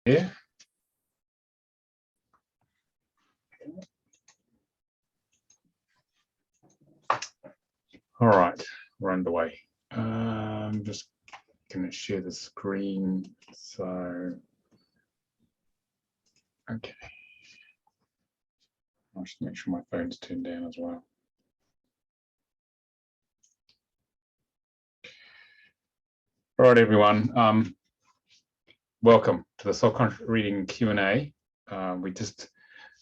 Yeah. All right, we're underway. I'm just going to share the screen. So, okay. I should make sure my phone's turned down as well. All right, everyone. Welcome to the Soul Contract Reading Q&A. We just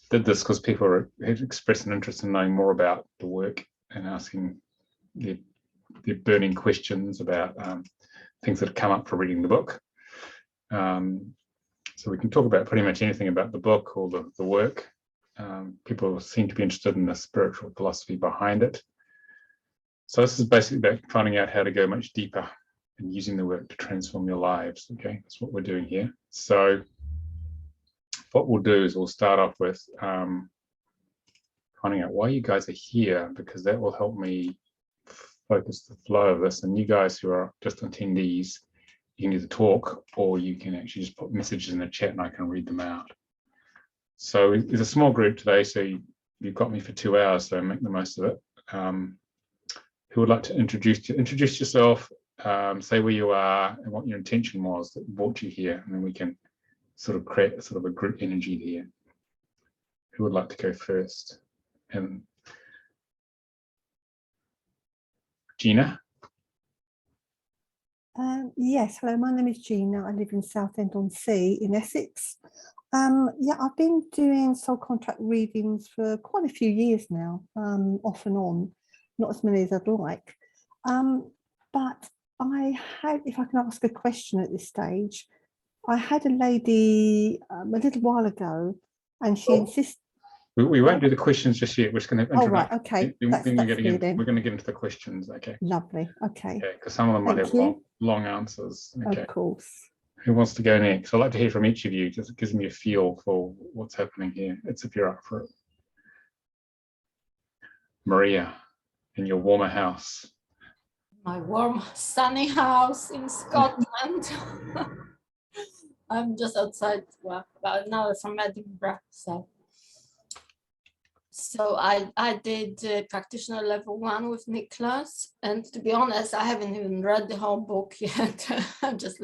did this because people had expressed an interest in knowing more about the work and asking their burning questions about things that have come up for reading the book. So we can talk about pretty much anything about the book or the work. People seem to be interested in the spiritual philosophy behind it. So this is basically about finding out how to go much deeper and using the work to transform your lives. Okay, that's what we're doing here. So what we'll do is we'll start off with finding out why you guys are here, because that will help me focus the flow of this. And you guys who are just attendees, you can either talk or you can actually just put messages in the chat and I can read them out. So it's a small group today, so you've got me for 2 hours, so make the most of it. Who would like to introduce yourself, say where you are and what your intention was that brought you here, and then we can sort of create a sort of a group energy here. Who would like to go first? And Gina? Yes, hello, my name is Gina. I live in Southend-on-Sea in Essex. Yeah, I've been doing soul contract readings for quite a few years now, off and on, not as many as I'd like. But I had, if I can ask a question at this stage, I had a lady a little while ago and she insisted. We won't do the questions just yet. We're just going to. Oh, right. Okay. We're going to get into the questions. Okay. Lovely. Okay. Yeah, because some of them might have long answers. Okay. Of course. Who wants to go next? I'd like to hear from each of you. Just gives me a feel for what's happening here. It's if you're up for it. Maria, in your warmer house. My warm, sunny house in Scotland. I'm just outside, well, about an hour from Edinburgh. So I did practitioner level 1 with Nicolas, and to be honest, I haven't even read the whole book yet. I'm just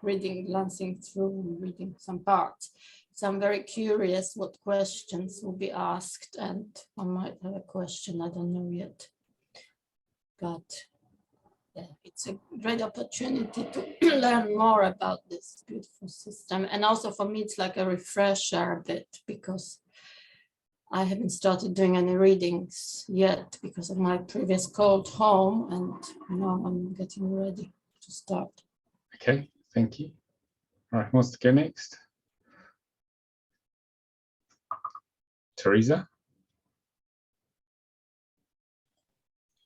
glancing through, reading some parts. So I'm very curious what questions will be asked, and I might have a question, I don't know yet. But yeah, it's a great opportunity to learn more about this beautiful system. And also for me, it's like a refresher a bit, because I haven't started doing any readings yet because of my previous cold home, and now I'm getting ready to start. Okay, thank you. All right, who wants to go next? Teresa?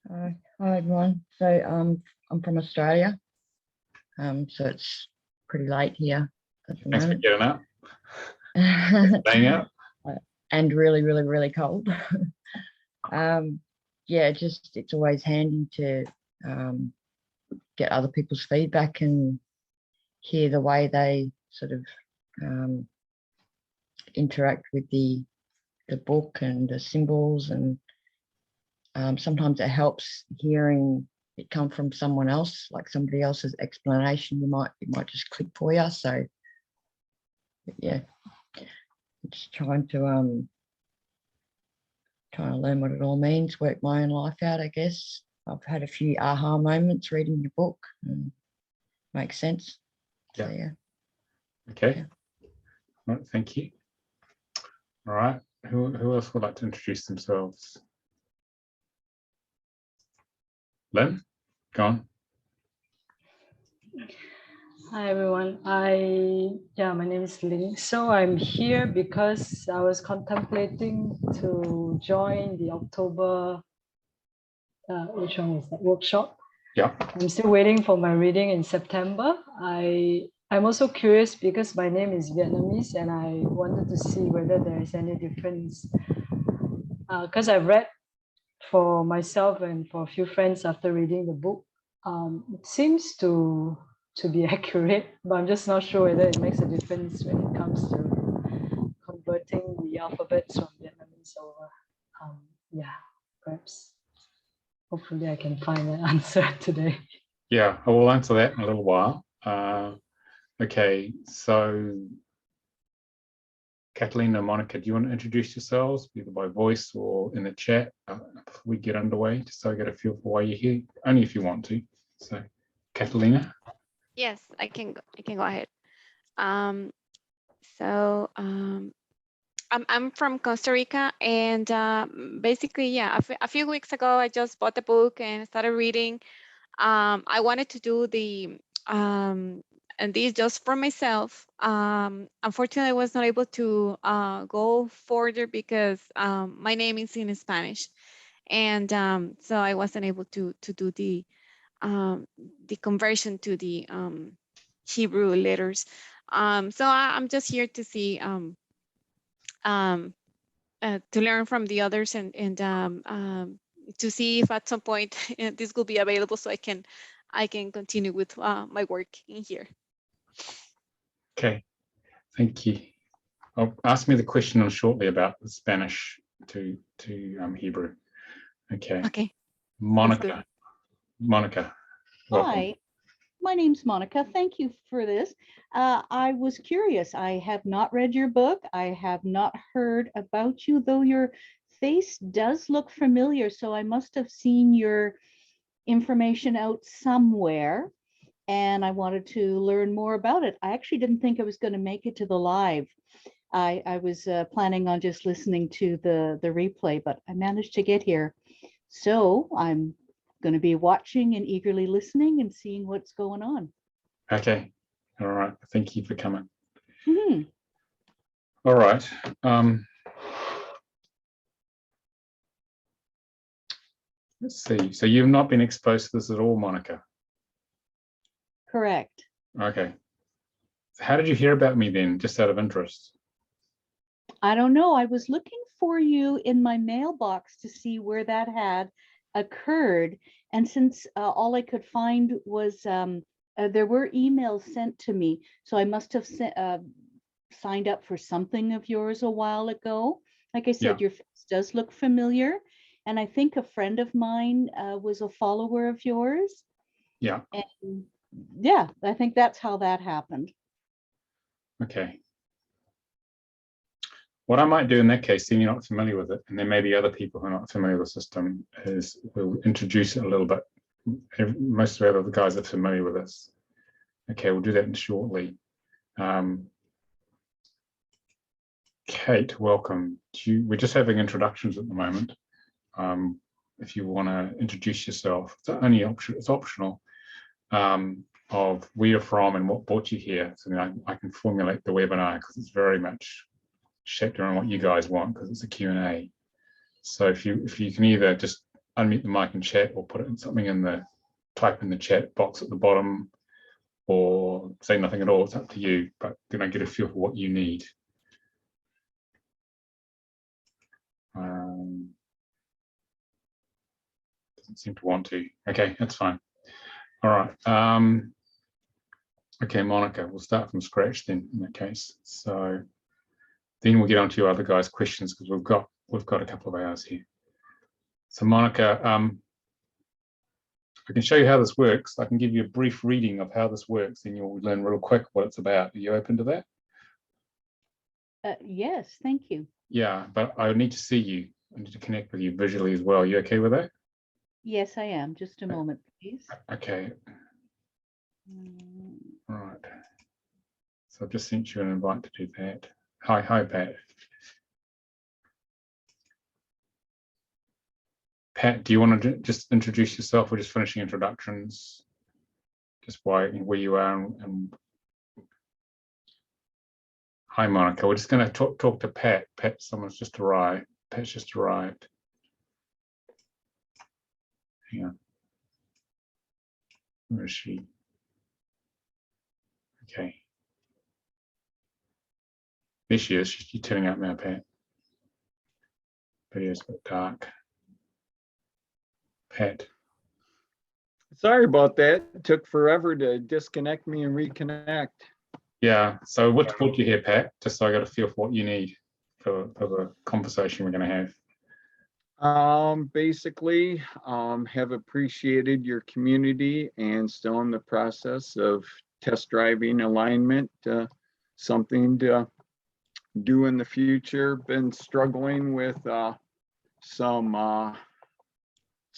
Hi everyone. So I'm from Australia. So it's pretty late here at the Thanks moment. for getting up. Staying out. And really, really, really cold. Yeah, it's always handy to get other people's feedback and hear the way they sort of interact with the book and the symbols, and sometimes it helps hearing it come from someone else, like somebody else's explanation. It might just click for you. So yeah, just trying to learn what it all means, work my own life out, I guess. I've had a few aha moments reading your book, and makes sense. Yeah. So, yeah. Okay. Yeah. All right, thank you. All right, who else would like to introduce themselves? Lynn, go on. Hi everyone. My name is Ling. So I'm here because I was contemplating to join the October which one was that, workshop. Yeah. I'm still waiting for my reading in September. I'm also curious because my name is Vietnamese, and I wanted to see whether there is any difference. Because I've read for myself and for a few friends after reading the book, it seems to to be accurate, but I'm just not sure whether it makes a difference when it comes to converting the alphabets from Vietnamese over. Yeah, perhaps. Hopefully I can find an answer today. Yeah, I will answer that in a little while. Okay, so Catalina, Monica, do you want to introduce yourselves either by voice or in the chat before we get underway, just so I get a feel for why you're here, only if you want to. So, Catalina. Yes, I can go ahead. I'm from Costa Rica, and basically, yeah, a few weeks ago, I just bought the book and started reading. I wanted to do the and these just for myself. Unfortunately, I was not able to go further because my name is in Spanish, and so I wasn't able to do the conversion to the Hebrew letters. So I'm just here to see to learn from the others and to see if at some point this will be available so I can continue with my work in here. Okay, thank you. Ask me the question shortly about the Spanish to Hebrew. Okay. Okay. Monica. Monica. Welcome. Hi, my name's Monica. Thank you for this. I was curious. I have not read your book. I have not heard about you, though your face does look familiar. So I must have seen your information out somewhere, and I wanted to learn more about it. I actually didn't think I was going to make it to the live. I was planning on just listening to the replay, but I managed to get here. So I'm going to be watching and eagerly listening and seeing what's going on. Okay. All right. Thank you for coming. Mm-hmm. All right. Let's see. So you've not been exposed to this at all, Monica? Correct. Okay. So how did you hear about me then, just out of interest? I don't know. I was looking for you in my mailbox to see where that had occurred. And since all I could find was there were emails sent to me, so I must have signed up for something of yours a while ago. Like I said, your face does look familiar. And I think a friend of mine was a follower of yours. Yeah. And yeah, I think that's how that happened. Okay. What I might do in that case, seeing you're not familiar with it, and there may be other people who are not familiar with the system, is we'll introduce it a little bit. Most of the other guys are familiar with this. Okay, we'll do that shortly. Kate, welcome. We're just having introductions at the moment. If you want to introduce yourself, it's only option. It's optional. Of where you're from and what brought you here, so I can formulate the webinar because it's very much shaped around what you guys want because it's a Q&A. So if you can either just unmute the mic and chat or put it in something type in the chat box at the bottom or say nothing at all, it's up to you, but then I get a feel for what you need. Doesn't seem to want to. Okay, that's fine. All right. Okay, Monica, we'll start from scratch then in that case. So then we'll get on to your other guys' questions because we've got a couple of hours here. So Monica, I can show you how this works. I can give you a brief reading of how this works and you'll learn real quick what it's about. Are you open to that? Yes, thank you. Yeah, but I need to see you. I need to connect with you visually as well. Are you okay with that? Yes, I am. Just a moment, please. Okay. All right. So I've just sent you an invite to do that. Hi, Pat. Pat, do you want to just introduce yourself? We're just finishing introductions. Just where you are and hi, Monica. We're just going to talk to Pat. Pat, someone's just arrived. Pat's just arrived. Hang on. Where is she? Okay. There she is. She's turning up now, Pat. Video's a bit dark. Pat. Sorry about that. It took forever to disconnect me and reconnect. Yeah, so what do you hear, Pat? Just so I got a feel for what you need for the conversation we're going to have. Basically, have appreciated your community and still in the process of test driving alignment, something to do in the future. Been struggling with some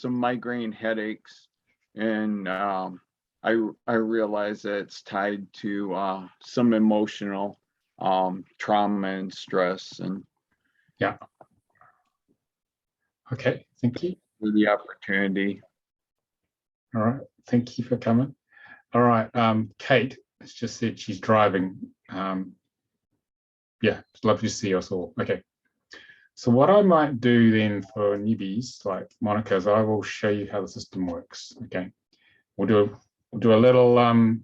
migraine headaches, and I realize that it's tied to some emotional trauma and stress, and Yeah. Okay, thank you. for the opportunity. All right, thank you for coming. All right, Kate has just said she's driving. Yeah, it's lovely to see us all. Okay, so what I might do then for newbies like Monica is I will show you how the system works. Okay, we'll do a little.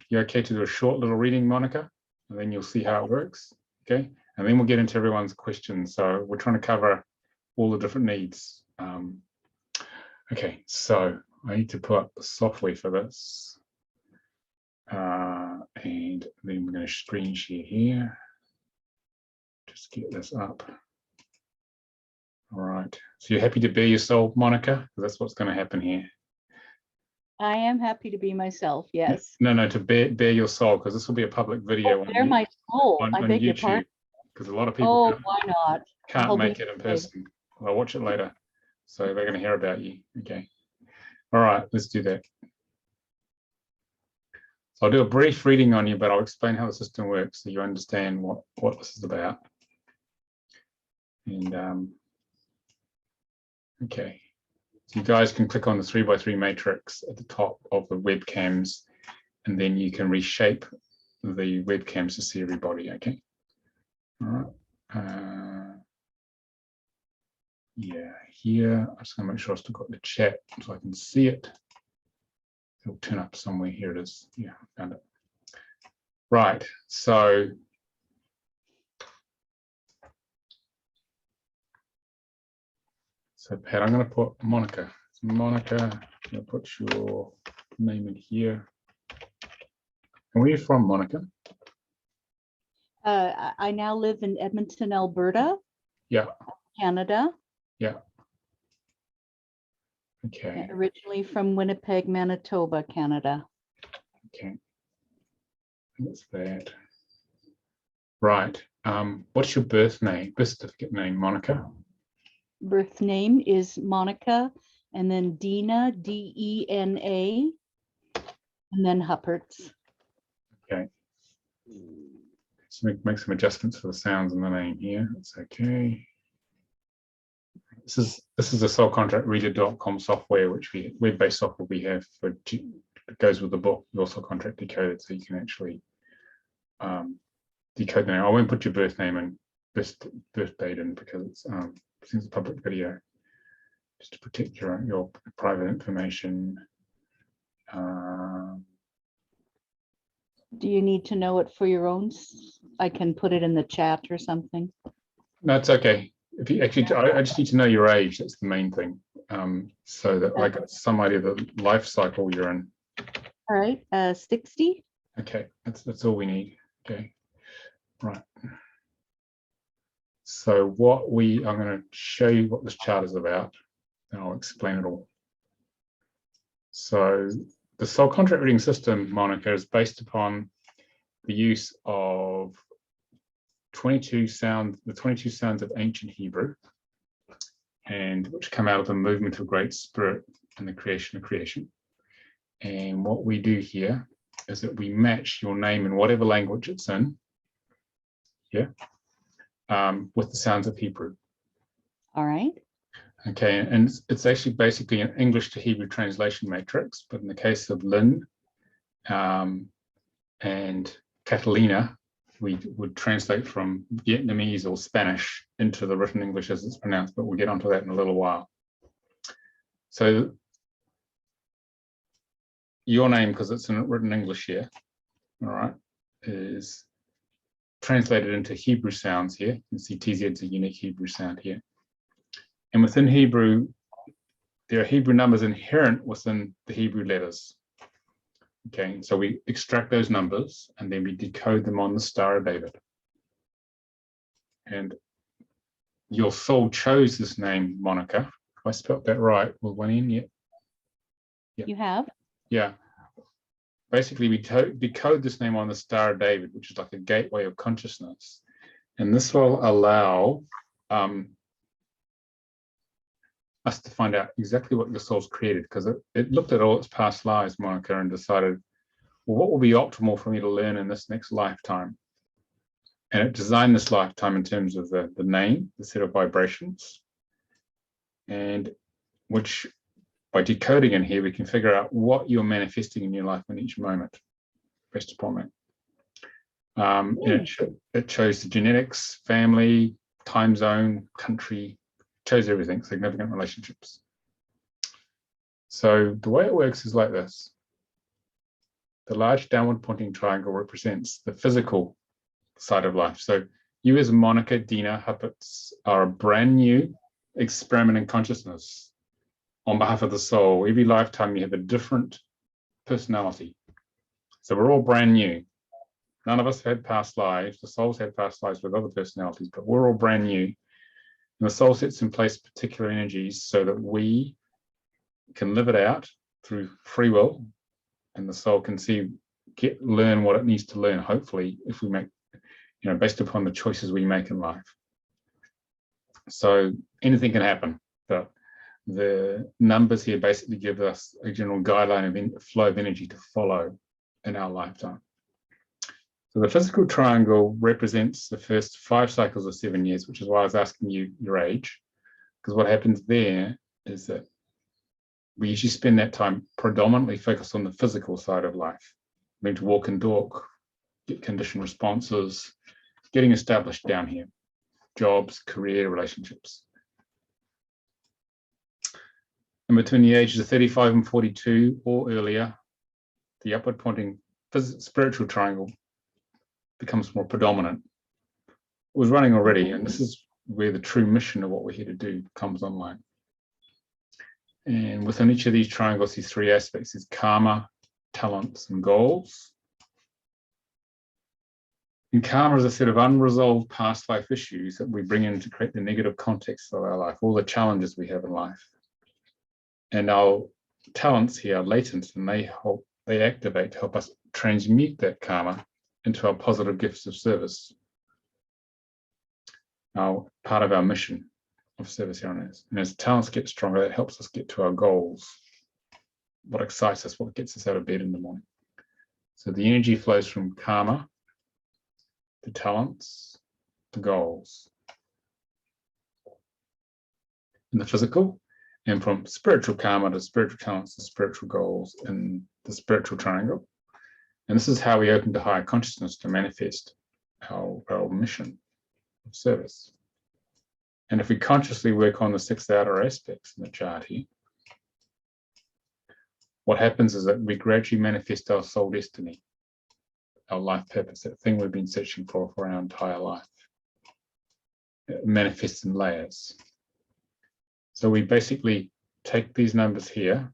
You okay to do a short little reading, Monica, and then you'll see how it works. Okay, and then we'll get into everyone's questions. So we're trying to cover all the different needs. Okay, so I need to put up the software for this. And then we're going to screen share here. Just get this up. All right. So you're happy to be yourself, Monica? That's what's going to happen here. I am happy to be myself, yes. No, to bare your soul, because this will be a public video Oh, bare my soul. I on beg your YouTube. pardon. Because a lot of people Oh, why not? can't I'll make be it in safe. person. I'll watch it later. So they're going to hear about you. Okay. All right, let's do that. So I'll do a brief reading on you, but I'll explain how the system works so you understand what this is about. And okay, so you guys can click on the 3x3 matrix at the top of the webcams, and then you can reshape the webcams to see everybody. Okay. All right. Yeah, here I'm just going to make sure I still got the chat so I can see it. It'll turn up somewhere. Here it is. Yeah, I found it. Right. So Pat, I'm going to put Monica. So Monica, I'm going to put your name in here. And where are you from, Monica? I now live in Edmonton, Alberta. Yeah. Canada. Yeah. Okay. Originally from Winnipeg, Manitoba, Canada. Okay. That's that. Right. What's your birth certificate name, Monica? Birth name is Monica, and then Dina, D-E-N-A, and then Hupperts. Okay. So make some adjustments for the sounds in the name here. It's okay. This is a soulcontractreader.com software, which web-based software we have for it goes with the book, Your Soul Contract Decoded, so you can actually decode the name. I won't put your birth name and birth date in because it's a public video, just to protect your private information. Do you need to know it for your own? I can put it in the chat or something. No, it's okay. If you actually, I just need to know your age. That's the main thing, so that I got some idea of the life cycle you're in. All right, 60. Okay, that's all we need. Okay, right. So I'm going to show you what this chart is about, and I'll explain it all. So the soul contract reading system, Monica, is based upon the use of the 22 sounds of ancient Hebrew, and which come out of the movement of Great Spirit and the creation of creation. And what we do here is that we match your name in whatever language it's in, with the sounds of Hebrew. All right. Okay, and it's actually basically an English to Hebrew translation matrix, but in the case of Lynn and Catalina, we would translate from Vietnamese or Spanish into the written English as it's pronounced, but we'll get onto that in a little while. So your name, because it's in written English here, all right, is translated into Hebrew sounds here. You can see TZ is a unique Hebrew sound here. And within Hebrew, there are Hebrew numbers inherent within the Hebrew letters. Okay, so we extract those numbers and then we decode them on the Star of David. And your soul chose this name, Monica. If I spelled that right with one N, yeah. You have? Yeah. Basically, we decode this name on the Star of David, which is like a gateway of consciousness. And this will allow us to find out exactly what the soul's created, because it looked at all its past lives, Monica, and decided, well, what will be optimal for me to learn in this next lifetime? And it designed this lifetime in terms of the name, the set of vibrations, and which by decoding in here, we can figure out what you're manifesting in your life in each moment based upon that. And it chose the genetics, family, time zone, country, chose everything, significant relationships. So the way it works is like this. The large downward pointing triangle represents the physical side of life. So you as Monica, Dina, Huppets are a brand new experiment in consciousness on behalf of the soul. Every lifetime you have a different personality. So we're all brand new. None of us have had past lives. The souls had past lives with other personalities, but we're all brand new. And the soul sets in place particular energies so that we can live it out through free will, and the soul can learn what it needs to learn, hopefully, if we make, based upon the choices we make in life. So anything can happen, but the numbers here basically give us a general guideline of flow of energy to follow in our lifetime. So the physical triangle represents the first 5 cycles of 7 years, which is why I was asking you your age, because what happens there is that we usually spend that time predominantly focused on the physical side of life. We need to walk and talk, get conditioned responses, getting established down here, jobs, career, relationships. And between the ages of 35 and 42 or earlier, the upward pointing spiritual triangle becomes more predominant. It was running already, and this is where the true mission of what we're here to do comes online. And within each of these triangles, these 3 aspects is karma, talents, and goals. And karma is a set of unresolved past life issues that we bring in to create the negative context of our life, all the challenges we have in life. And our talents here are latent, and they activate to help us transmute that karma into our positive gifts of service. Now, part of our mission of service here on Earth. And as talents get stronger, that helps us get to our goals, what excites us, what gets us out of bed in the morning. So the energy flows from karma to talents to goals in the physical, and from spiritual karma to spiritual talents to spiritual goals in the spiritual triangle. And this is how we open to higher consciousness to manifest our mission of service. And if we consciously work on the 6 outer aspects in the chart here, what happens is that we gradually manifest our soul destiny, our life purpose, that thing we've been searching for our entire life. It manifests in layers. So we basically take these numbers here,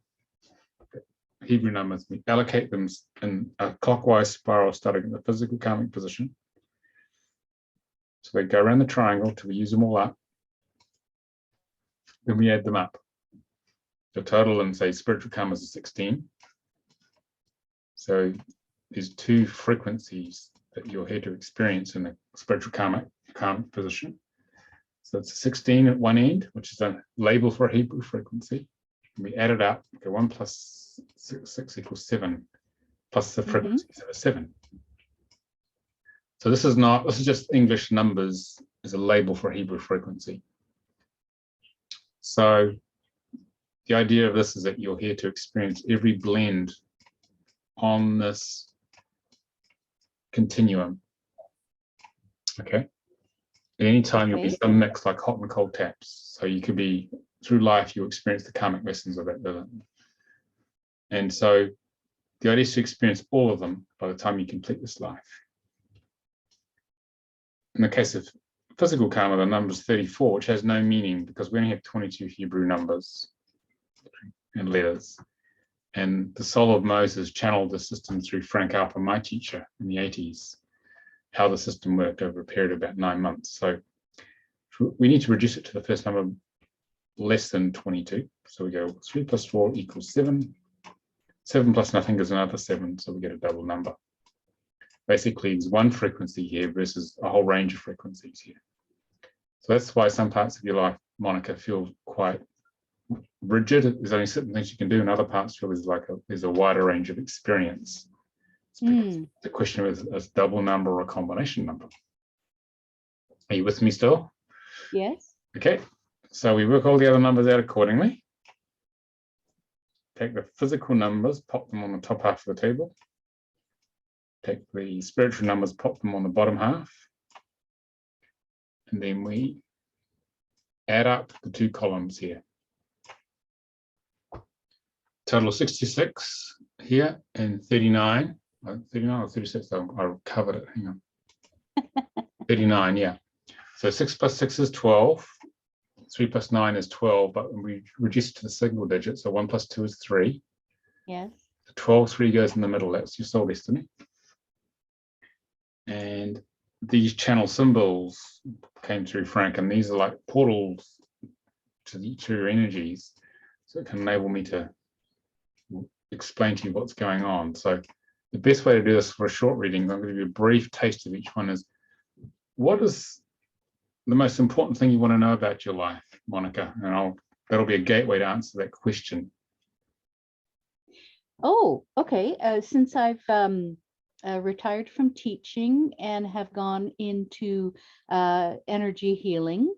Hebrew numbers, we allocate them in a clockwise spiral starting in the physical karmic position. So they go around the triangle till we use them all up. Then we add them up. The total in, say, spiritual karma is 16. So there's 2 frequencies that you're here to experience in the spiritual karmic position. So it's 16 at one end, which is a label for a Hebrew frequency. And we add it up. Okay, 1 plus 6 equals 7, plus the frequencies of 7. So this is just English numbers as a label for a Hebrew frequency. So the idea of this is that you're here to experience every blend on this continuum. Okay. At any time, you'll be some mix like hot and cold taps. So you could be, through life, you experience the karmic lessons of that. And so the idea is to experience all of them by the time you complete this life. In the case of physical karma, the number is 34, which has no meaning because we only have 22 Hebrew numbers and letters. And the soul of Moses channeled the system through Frank Alper, my teacher in the 80s, how the system worked over a period of about 9 months. So we need to reduce it to the first number less than 22. So we go 3 plus 4 equals 7. 7 plus nothing is another 7, so we get a double number. Basically, there's one frequency here versus a whole range of frequencies here. So that's why some parts of your life, Monica, feel quite rigid. There's only certain things you can do, and other parts feel there's a wider range of experience. It's because the question is a double number or a combination number. Are you with me still? Yes. Okay, so we work all the other numbers out accordingly. Take the physical numbers, pop them on the top half of the table. Take the spiritual numbers, pop them on the bottom half. And then we add up the 2 columns here. Total 66 here and 39. 39 or 36, I covered it, hang on. 39, yeah. So 6 plus 6 is 12. 3 plus 9 is 12, but we reduce it to the single digit. So 1 plus 2 is 3. Yes. The 12, 3 goes in the middle. That's your soul destiny. And these channel symbols came through Frank, and these are like portals to your energies. So it can enable me to explain to you what's going on. So the best way to do this for a short reading, I'm going to give you a brief taste of each one, is what is the most important thing you want to know about your life, Monica? And that'll be a gateway to answer that question. Oh, okay. Since I've retired from teaching and have gone into energy healing,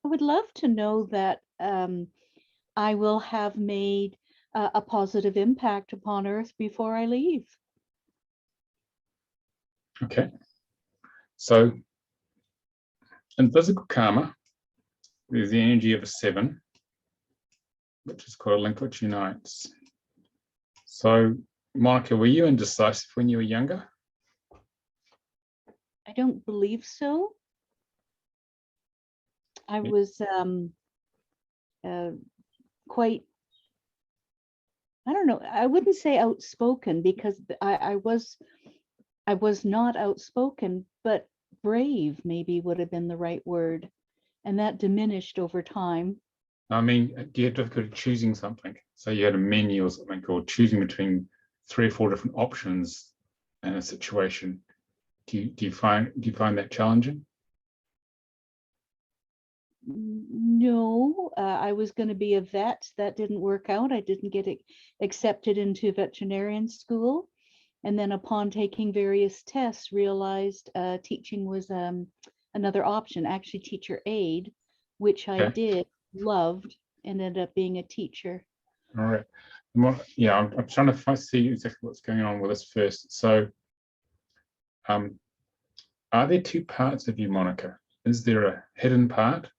I would love to know that I will have made a positive impact upon Earth before I leave. Okay. So in physical karma, there's the energy of a 7, which is called a link which unites. So, Monica, were you indecisive when you were younger? I don't believe so. I was quite, I don't know, I wouldn't say outspoken, because I was not outspoken, but brave maybe would have been the right word. And that diminished over time. I mean, do you have difficulty choosing something? So you had a menu or something, or choosing between 3 or 4 different options in a situation. Do you find that challenging? No, I was going to be a vet. That didn't work out. I didn't get accepted into veterinarian school. And then upon taking various tests, realized teaching was another option, actually teacher aide, which I did, loved, and ended up being a teacher. All right. Yeah, I'm trying to see exactly what's going on with this first. So are there 2 parts of you, Monica? Is there a hidden part?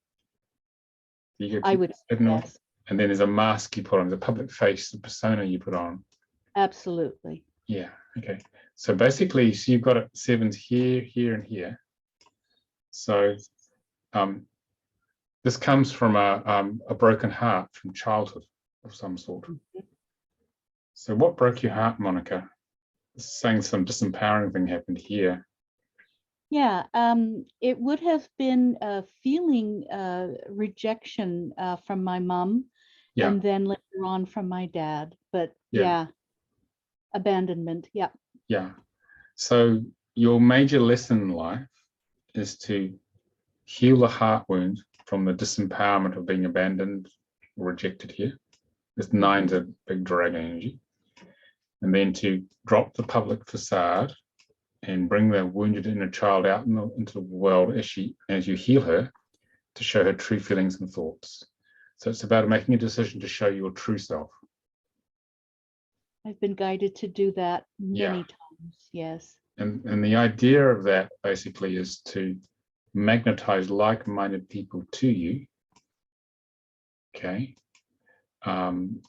I would, yes. And then there's a mask you put on, the public face, the persona you put on. Absolutely. Yeah, okay. So basically, so you've got 7s here, here, and here. So this comes from a broken heart from childhood of some sort. So what broke your heart, Monica? Saying some disempowering thing happened here. Yeah, it would have been feeling rejection from my mom, and then later on from my dad. But yeah, abandonment. Yeah. Yeah. So your major lesson in life is to heal the heart wound from the disempowerment of being abandoned or rejected here. This 9's a big dragon energy. And then to drop the public facade and bring the wounded inner child out into the world as you heal her, to show her true feelings and thoughts. So it's about making a decision to show your true self. I've been guided to do that many times, yes. And the idea of that basically is to magnetize like-minded people to you. Okay. And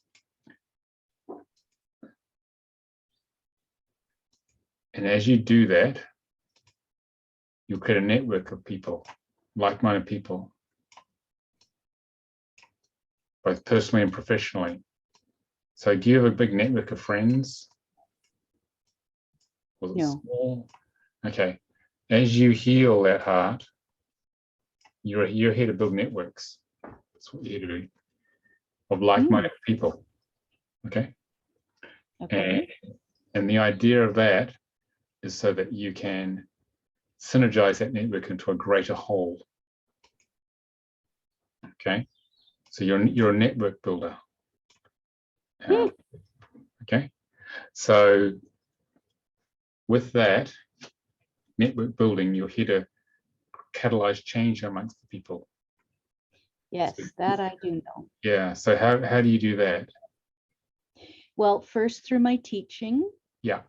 as you do that, you'll create a network of people, like-minded people, both personally and professionally, So do you have a big network of friends? Was it No. small? Okay. As you heal that heart, you're here to build networks. That's what you're here to do, of like-minded people. Okay. Okay. And the idea of that is so that you can synergize that network into a greater whole. Okay. So you're a network builder. Okay. So with that network building, you're here to catalyze change amongst the people. Yes, that I do know. Yeah. So how do you do that? Well, first through my teaching. Yeah.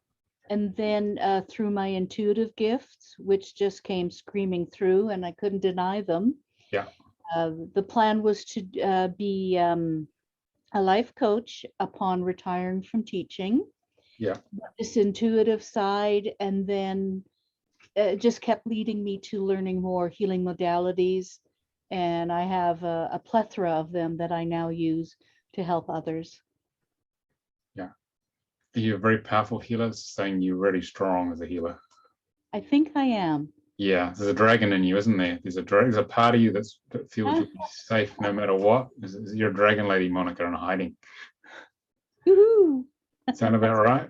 And then through my intuitive gifts, which just came screaming through and I couldn't deny them. Yeah. The plan was to be a life coach upon retiring from teaching. Yeah. This intuitive side, and then it just kept leading me to learning more healing modalities. And I have a plethora of them that I now use to help others. Yeah. You're a very powerful healer, saying you're really strong as a healer. I think I am. Yeah, there's a dragon in you, isn't there? There's a part of you that feels safe no matter what. You're a dragon lady, Monica, and hiding. Woohoo! Sound about right?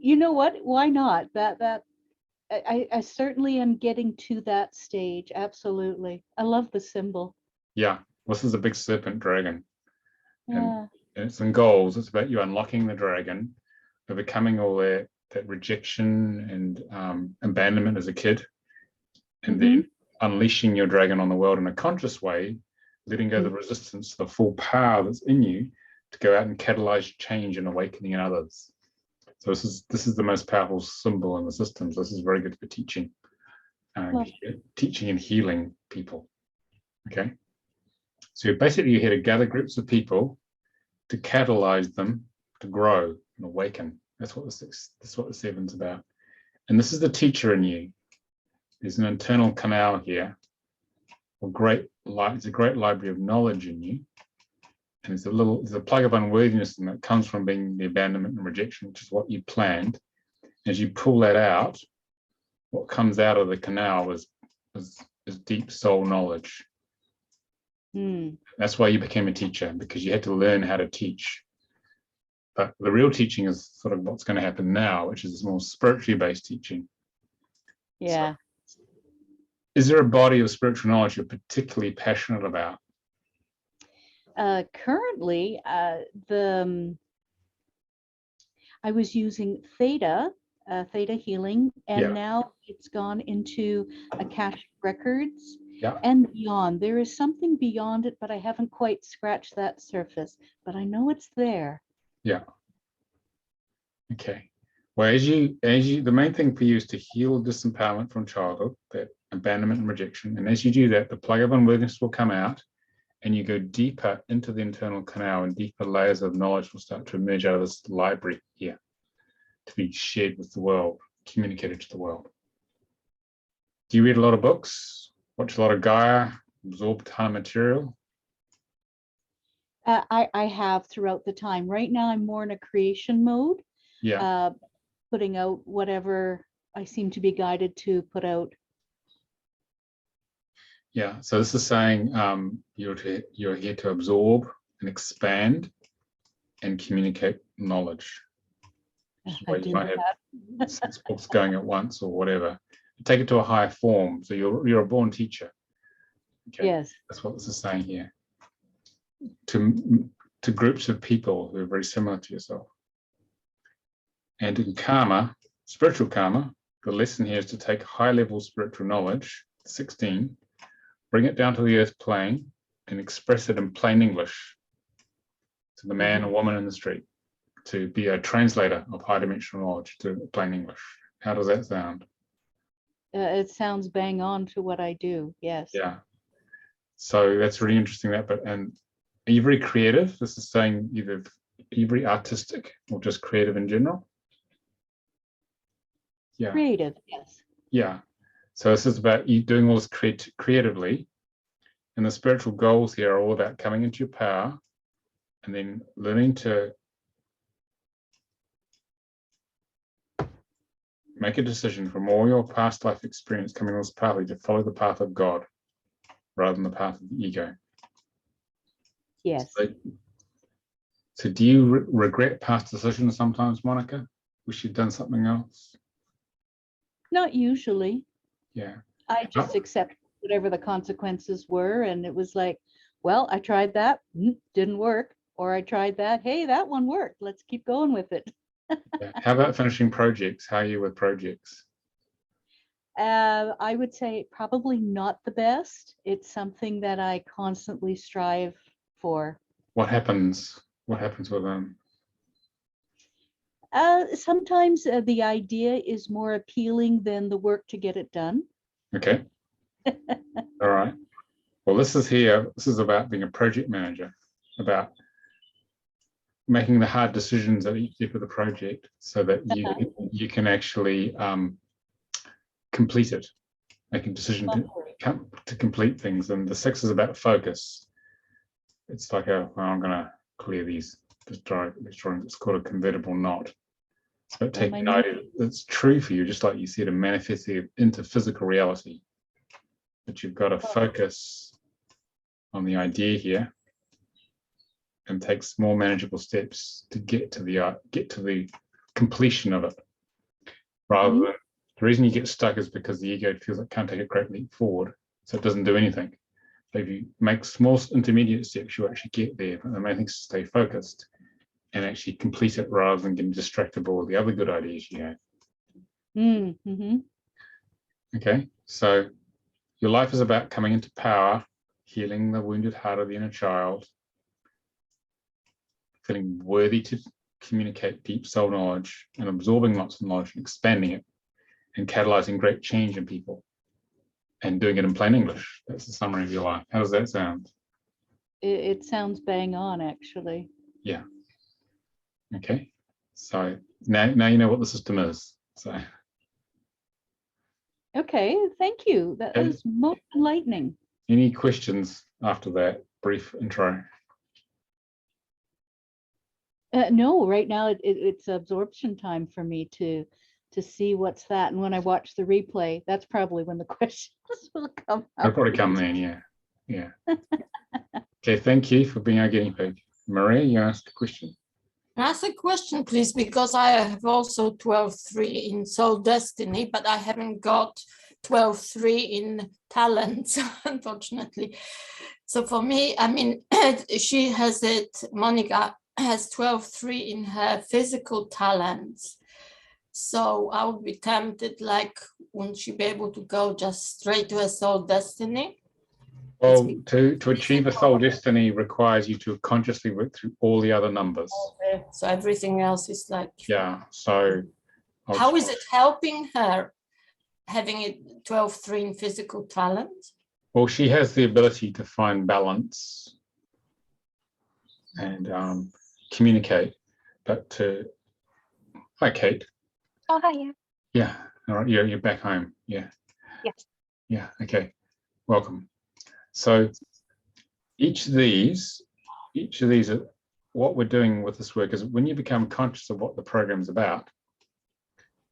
You know what? Why not? I certainly am getting to that stage. Absolutely. I love the symbol. Yeah, this is a big serpent dragon. Yeah. And it's in goals. It's about you unlocking the dragon, overcoming all that rejection and abandonment as a kid, and then unleashing your dragon on the world in a conscious way, letting go of the resistance, the full power that's in you to go out and catalyze change and awakening in others. So this is the most powerful symbol in the systems. This is very good for teaching, teaching and healing people. Okay, so basically you're here to gather groups of people to catalyze them to grow and awaken. That's what the seven's about. And this is the teacher in you. There's an internal canal here. It's a great library of knowledge in you. And there's a plug of unworthiness that comes from being the abandonment and rejection, which is what you planned. As you pull that out, what comes out of the canal is deep soul knowledge. That's why you became a teacher, because you had to learn how to teach. But the real teaching is sort of what's going to happen now, which is more spiritually based teaching. Yeah. So, is there a body of spiritual knowledge you're particularly passionate about? Currently, I was using theta healing, and now it's gone into Akashic records and beyond. There is something beyond it, but I haven't quite scratched that surface, but I know it's there. Yeah. Okay. Well, as you, the main thing for you is to heal disempowerment from childhood, that abandonment and rejection. And as you do that, the plug of unworthiness will come out, and you go deeper into the internal canal, and deeper layers of knowledge will start to emerge out of this library here to be shared with the world, communicated to the world. Do you read a lot of books? Watch a lot of Gaia? Absorb a ton of material? I have throughout the time. Right now, I'm more in a creation mode. Yeah. Putting out whatever I seem to be guided to put out. Yeah, so this is saying you're here to absorb and expand and communicate knowledge. I You might have 6 books going at once or whatever. Take it to a higher form. So you're a born teacher. Okay. Yes. That's what this is saying here. To groups of people who are very similar to yourself. And in karma, spiritual karma, the lesson here is to take high-level spiritual knowledge, 16, bring it down to the earth plane and express it in plain English to the man or woman in the street, to be a translator of high dimensional knowledge to plain English. How does that sound? It sounds bang on to what I do. Yes. Yeah. So that's really interesting. And are you very creative? This is saying are you very artistic or just creative in general? Yeah. Creative, yes. Yeah. So this is about you doing all this creatively. And the spiritual goals here are all about coming into your power and then learning to make a decision from all your past life experience coming on this pathway to follow the path of God rather than the path of the ego. Yes. So do you regret past decisions sometimes, Monica? Wish you'd done something else? Not usually. Yeah. I just accept whatever the consequences were. And it was like, well, I tried that, didn't work. Or I tried that, hey, that one worked. Let's keep going with it. Yeah. How about finishing projects? How are you with projects? I would say probably not the best. It's something that I constantly strive for. What happens? What happens with them? Sometimes the idea is more appealing than the work to get it done. Okay. All right. Well, this is about being a project manager, about making the hard decisions at each step of the project so that you can actually complete it, make a decision to complete things. And the 6 is about focus. It's like I'm going to clear these electronics. It's called a convertible knot. It's about taking an idea that's true for you, just like you said, and manifesting it into physical reality. But you've got to focus on the idea here and take small manageable steps to get to the completion of it. Rather than the reason you get stuck is because the ego feels it can't take a great leap forward, so it doesn't do anything. But if you make small intermediate steps, you actually get there. But the main thing is to stay focused and actually complete it rather than getting distracted by all the other good ideas you have. Okay, so your life is about coming into power, healing the wounded heart of the inner child, feeling worthy to communicate deep soul knowledge and absorbing lots of knowledge and expanding it and catalyzing great change in people and doing it in plain English. That's the summary of your life. How does that sound? It sounds bang on, actually. Yeah. Okay. So now you know what the system is. So. Okay, thank you. That was most enlightening. Any questions after that brief intro? No, right now it's absorption time for me to see what's that. And when I watch the replay, that's probably when the questions will come out. They'll probably come then, yeah. Okay, thank you for being our guinea pig. Maria, you asked a question. Ask a question, please, because I have also 12.3 in Soul Destiny, but I haven't got 12.3 in talents, unfortunately. So for me, I mean, she has it, Monica has 12.3 in her physical talents. So I would be tempted, like, wouldn't she be able to go just straight to her Soul Destiny? Well, to achieve a soul destiny requires you to consciously work through all the other numbers. Okay. So everything else is like... Yeah, so... How is it helping her, having it 12.3 in physical talent? Well, she has the ability to find balance and communicate, but to... Hi, Kate. Oh, hi. Yeah, all right, you're back home, yeah. Yes. Yeah, okay, welcome. So each of these are what we're doing with this work is when you become conscious of what the program's about,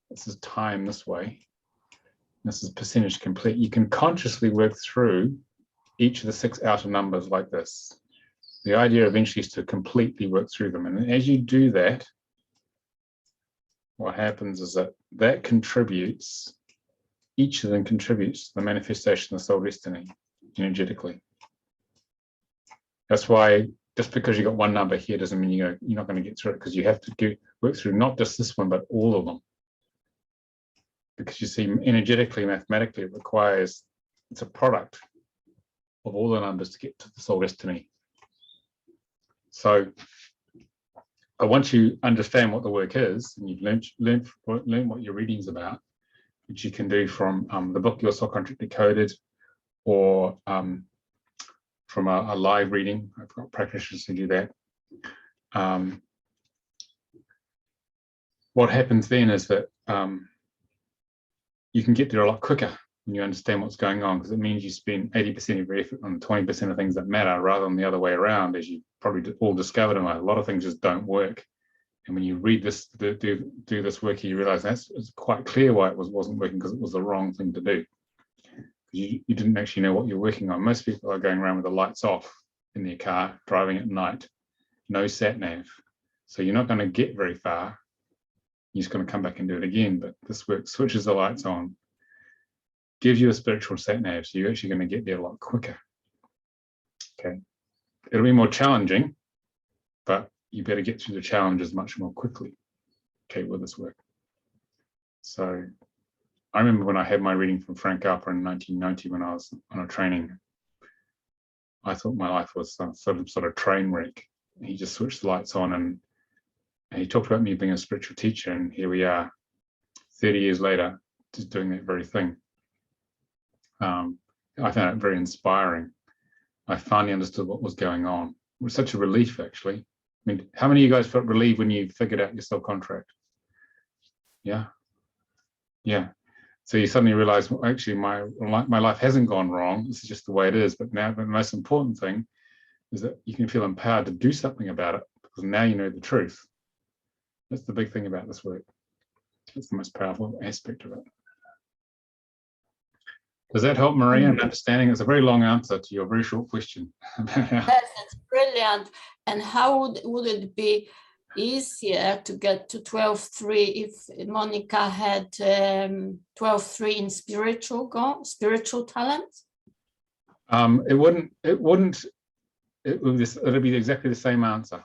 this is time this way, this is percentage complete, you can consciously work through each of the 6 outer numbers like this. The idea eventually is to completely work through them. And as you do that, what happens is that contributes, each of them contributes to the manifestation of soul destiny energetically. That's why just because you got one number here doesn't mean you're not going to get through it, because you have to work through not just this one, but all of them. Because you see, energetically, mathematically, it's a product of all the numbers to get to the soul destiny. So once you understand what the work is, and you've learned what your reading's about, which you can do from the book Your Soul Contract Decoded, or from a live reading. I've got practitioners who do that. What happens then is that you can get there a lot quicker when you understand what's going on, because it means you spend 80% of your effort on 20% of things that matter, rather than the other way around, as you probably all discovered in life. A lot of things just don't work. And when you read this, do this work, you realize it's quite clear why it wasn't working, because it was the wrong thing to do. You didn't actually know what you're working on. Most people are going around with the lights off in their car, driving at night, no sat nav. So you're not going to get very far. You're just going to come back and do it again. But this work switches the lights on, gives you a spiritual sat nav, so you're actually going to get there a lot quicker. Okay, it'll be more challenging, but you better get through the challenges much more quickly. Okay, with this work. So I remember when I had my reading from Frank Harper in 1990, when I was on a training, I thought my life was some sort of train wreck. He just switched the lights on, and he talked about me being a spiritual teacher, and here we are 30 years later, just doing that very thing. I found it very inspiring. I finally understood what was going on. It was such a relief, actually. I mean, how many of you guys felt relieved when you figured out your soul contract? Yeah. Yeah. So you suddenly realize, well, actually, my life hasn't gone wrong. This is just the way it is. But now the most important thing is that you can feel empowered to do something about it, because now you know the truth. That's the big thing about this work. It's the most powerful aspect of it. Does that help, Maria, in understanding? It's a very long answer to your very short question. Yes, that's brilliant. And how would it be easier to get to 12.3 if Monica had 12.3 in spiritual talents? It would be exactly the same answer.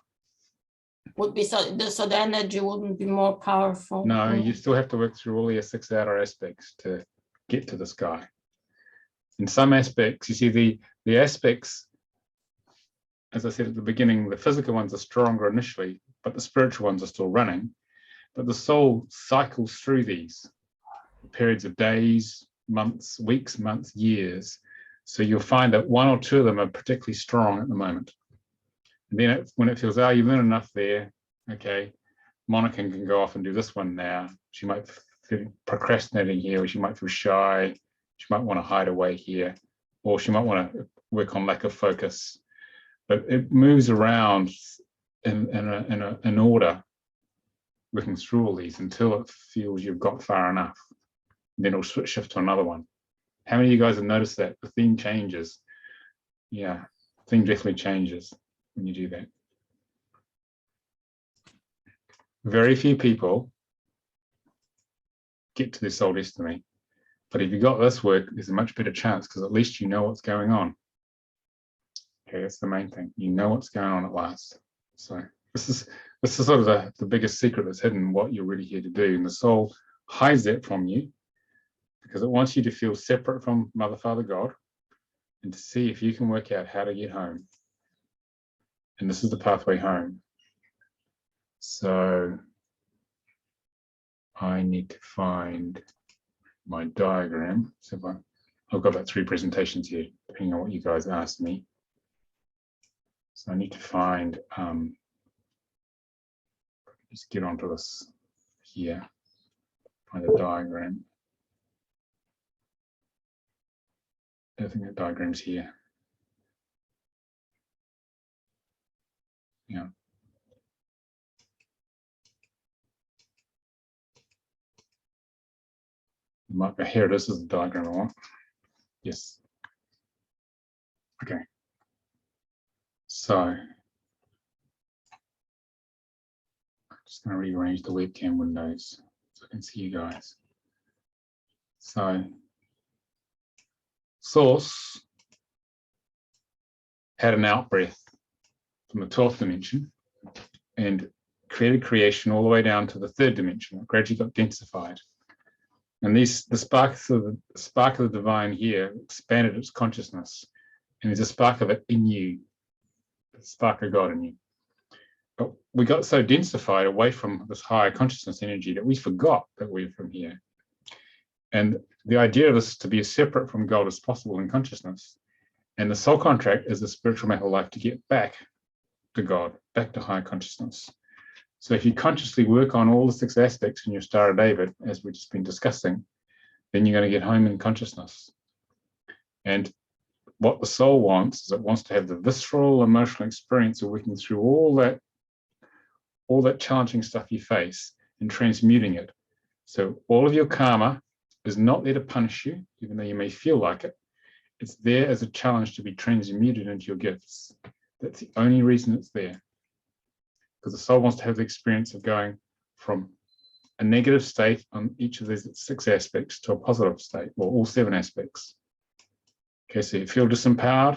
Would be so the energy wouldn't be more powerful. No, you still have to work through all your 6 outer aspects to get to the sky. In some aspects, you see the aspects, as I said at the beginning, the physical ones are stronger initially, but the spiritual ones are still running. But the soul cycles through these periods of days, months, weeks, months, years. So you'll find that 1 or 2 of them are particularly strong at the moment. And then when it feels, oh, you've learned enough there, okay, Monica can go off and do this one now. She might feel procrastinating here, or she might feel shy. She might want to hide away here, or she might want to work on lack of focus. But it moves around in order, working through all these until it feels you've got far enough. And then it'll shift to another one. How many of you guys have noticed that the theme changes? Yeah, the theme definitely changes when you do that. Very few people get to their soul destiny. But if you got this work, there's a much better chance, because at least you know what's going on. Okay, that's the main thing. You know what's going on at last. So this is sort of the biggest secret that's hidden, what you're really here to do. And the soul hides that from you because it wants you to feel separate from Mother, Father, God, and to see if you can work out how to get home. And this is the pathway home. So I need to find my diagram. So I've got about 3 presentations here, depending on what you guys asked me. So I need to find, just get onto this here, find a diagram. I think that diagram's here. Yeah. Might be here. This is the diagram I want. Yes. Okay. So I'm just going to rearrange the webcam windows so I can see you guys. So Source had an out-breath from the 12th dimension and created creation all the way down to the 3rd dimension. It gradually got densified. And the spark of the divine here expanded its consciousness. And there's a spark of it in you, the spark of God in you. But we got so densified away from this higher consciousness energy that we forgot that we're from here. And the idea of this is to be as separate from God as possible in consciousness. And the soul contract is the spiritual mental life to get back to God, back to higher consciousness. So if you consciously work on all the 6 aspects in your Star of David, as we've just been discussing, then you're going to get home in consciousness. And what the soul wants is it wants to have the visceral emotional experience of working through all that challenging stuff you face and transmuting it. So all of your karma is not there to punish you, even though you may feel like it. It's there as a challenge to be transmuted into your gifts. That's the only reason it's there. Because the soul wants to have the experience of going from a negative state on each of these 6 aspects to a positive state, or all 7 aspects. Okay, so you feel disempowered,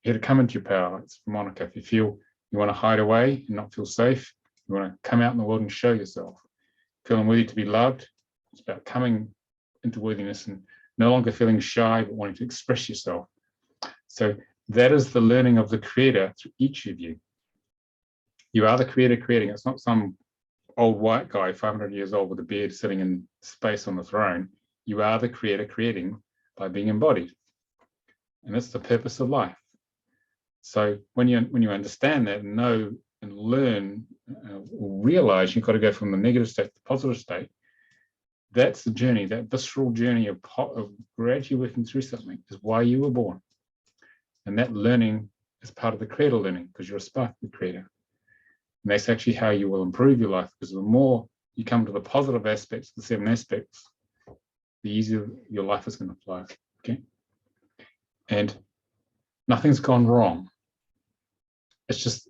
you have to come into your power. It's for Monica. If you feel you want to hide away and not feel safe, you want to come out in the world and show yourself. Feeling worthy to be loved, it's about coming into worthiness and no longer feeling shy, but wanting to express yourself. So that is the learning of the creator through each of you. You are the creator creating. It's not some old white guy, 500 years old with a beard sitting in space on the throne. You are the creator creating by being embodied. And that's the purpose of life. So when you understand that and know and learn, realize you've got to go from the negative state to the positive state, that's the journey, that visceral journey of gradually working through something is why you were born. And that learning is part of the creator learning because you're a spark of the creator. And that's actually how you will improve your life, because the more you come to the positive aspects, the 7 aspects, the easier your life is going to flow. Okay. And nothing's gone wrong. It's just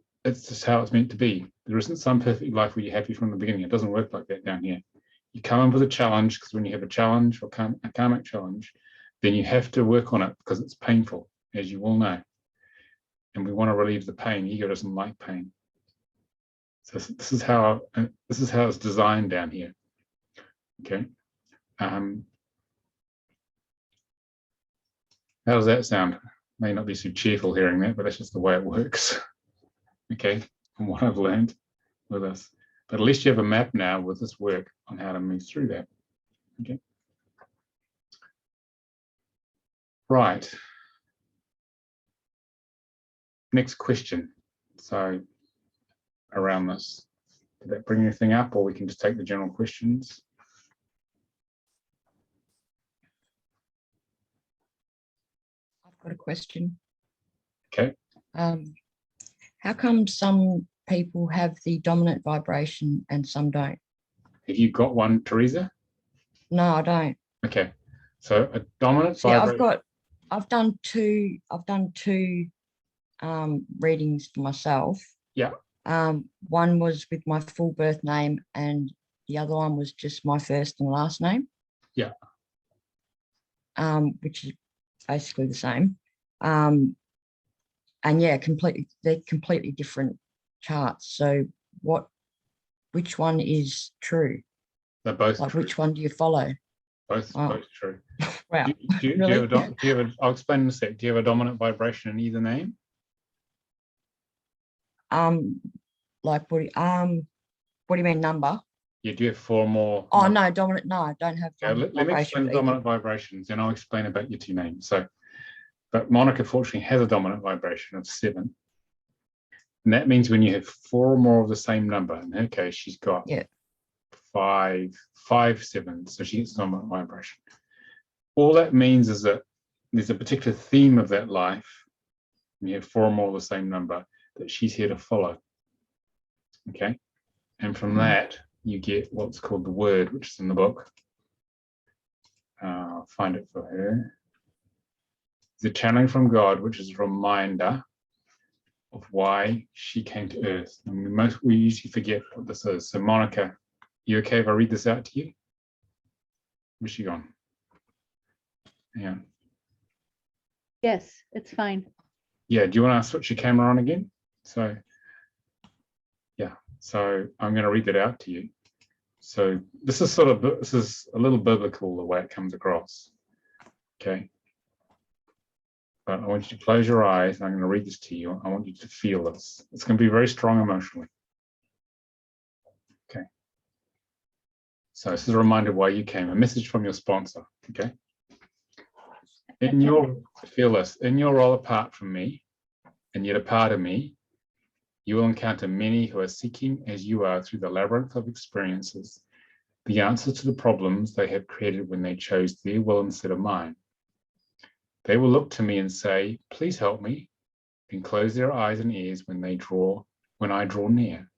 how it's meant to be. There isn't some perfect life where you're happy from the beginning. It doesn't work like that down here. You come in with a challenge, because when you have a challenge or a karmic challenge, then you have to work on it because it's painful, as you all know. And we want to relieve the pain. Ego doesn't like pain. So this is how it's designed down here. Okay. How does that sound? May not be so cheerful hearing that, but that's just the way it works. Okay, from what I've learned with this. But at least you have a map now with this work on how to move through that. Okay. Right. Next question. So around this, did that bring anything up, or we can just take the general questions? I've got a question. Okay. How come some people have the dominant vibration and some don't? Have you got one, Teresa? No, I don't. Okay. So a dominant Yeah, vibration. I've done two readings for myself. Yeah. One was with my full birth name and the other one was just my first and last name. Yeah. Which is basically the same. And yeah, they're completely different charts. So which one is true? They're both like true. Which one do you follow? Both true. Wow. Do you Really? have I'll explain in a sec. Do you have a dominant vibration in either name? Like what do you mean number? Yeah, do you have 4 more? Oh no, dominant. No, I don't have dominant let me explain the dominant vibrations, and I'll explain about your 2 names. So, but Monica fortunately has a dominant vibration of 7. And that means when you have 4 or more of the same number, in her case, she's got 5 7, so she gets dominant vibration. All that means is that there's a particular theme of that life, and you have 4 or more of the same number, that she's here to follow. Okay? And from that, you get what's called the word, which is in the book. I'll find it for her. The channeling from God, which is a reminder of why she came to Earth. And we usually forget what this is. So Monica, you okay if I read this out to you? Where's she gone? Yeah. Yes, it's fine. Yeah, do you want to switch your camera on again? So, yeah, so I'm going to read that out to you. So this is a little biblical the way it comes across. Okay. But I want you to close your eyes. I'm going to read this to you. I want you to feel this. It's going to be very strong emotionally. Okay. So this is a reminder why you came, a message from your sponsor. Okay. Feel this, in your role apart from me, and yet a part of me, you will encounter many who are seeking as you are through the labyrinth of experiences the answers to the problems they have created when they chose their will instead of mine. They will look to me and say, please help me, then close their eyes and ears when I draw near.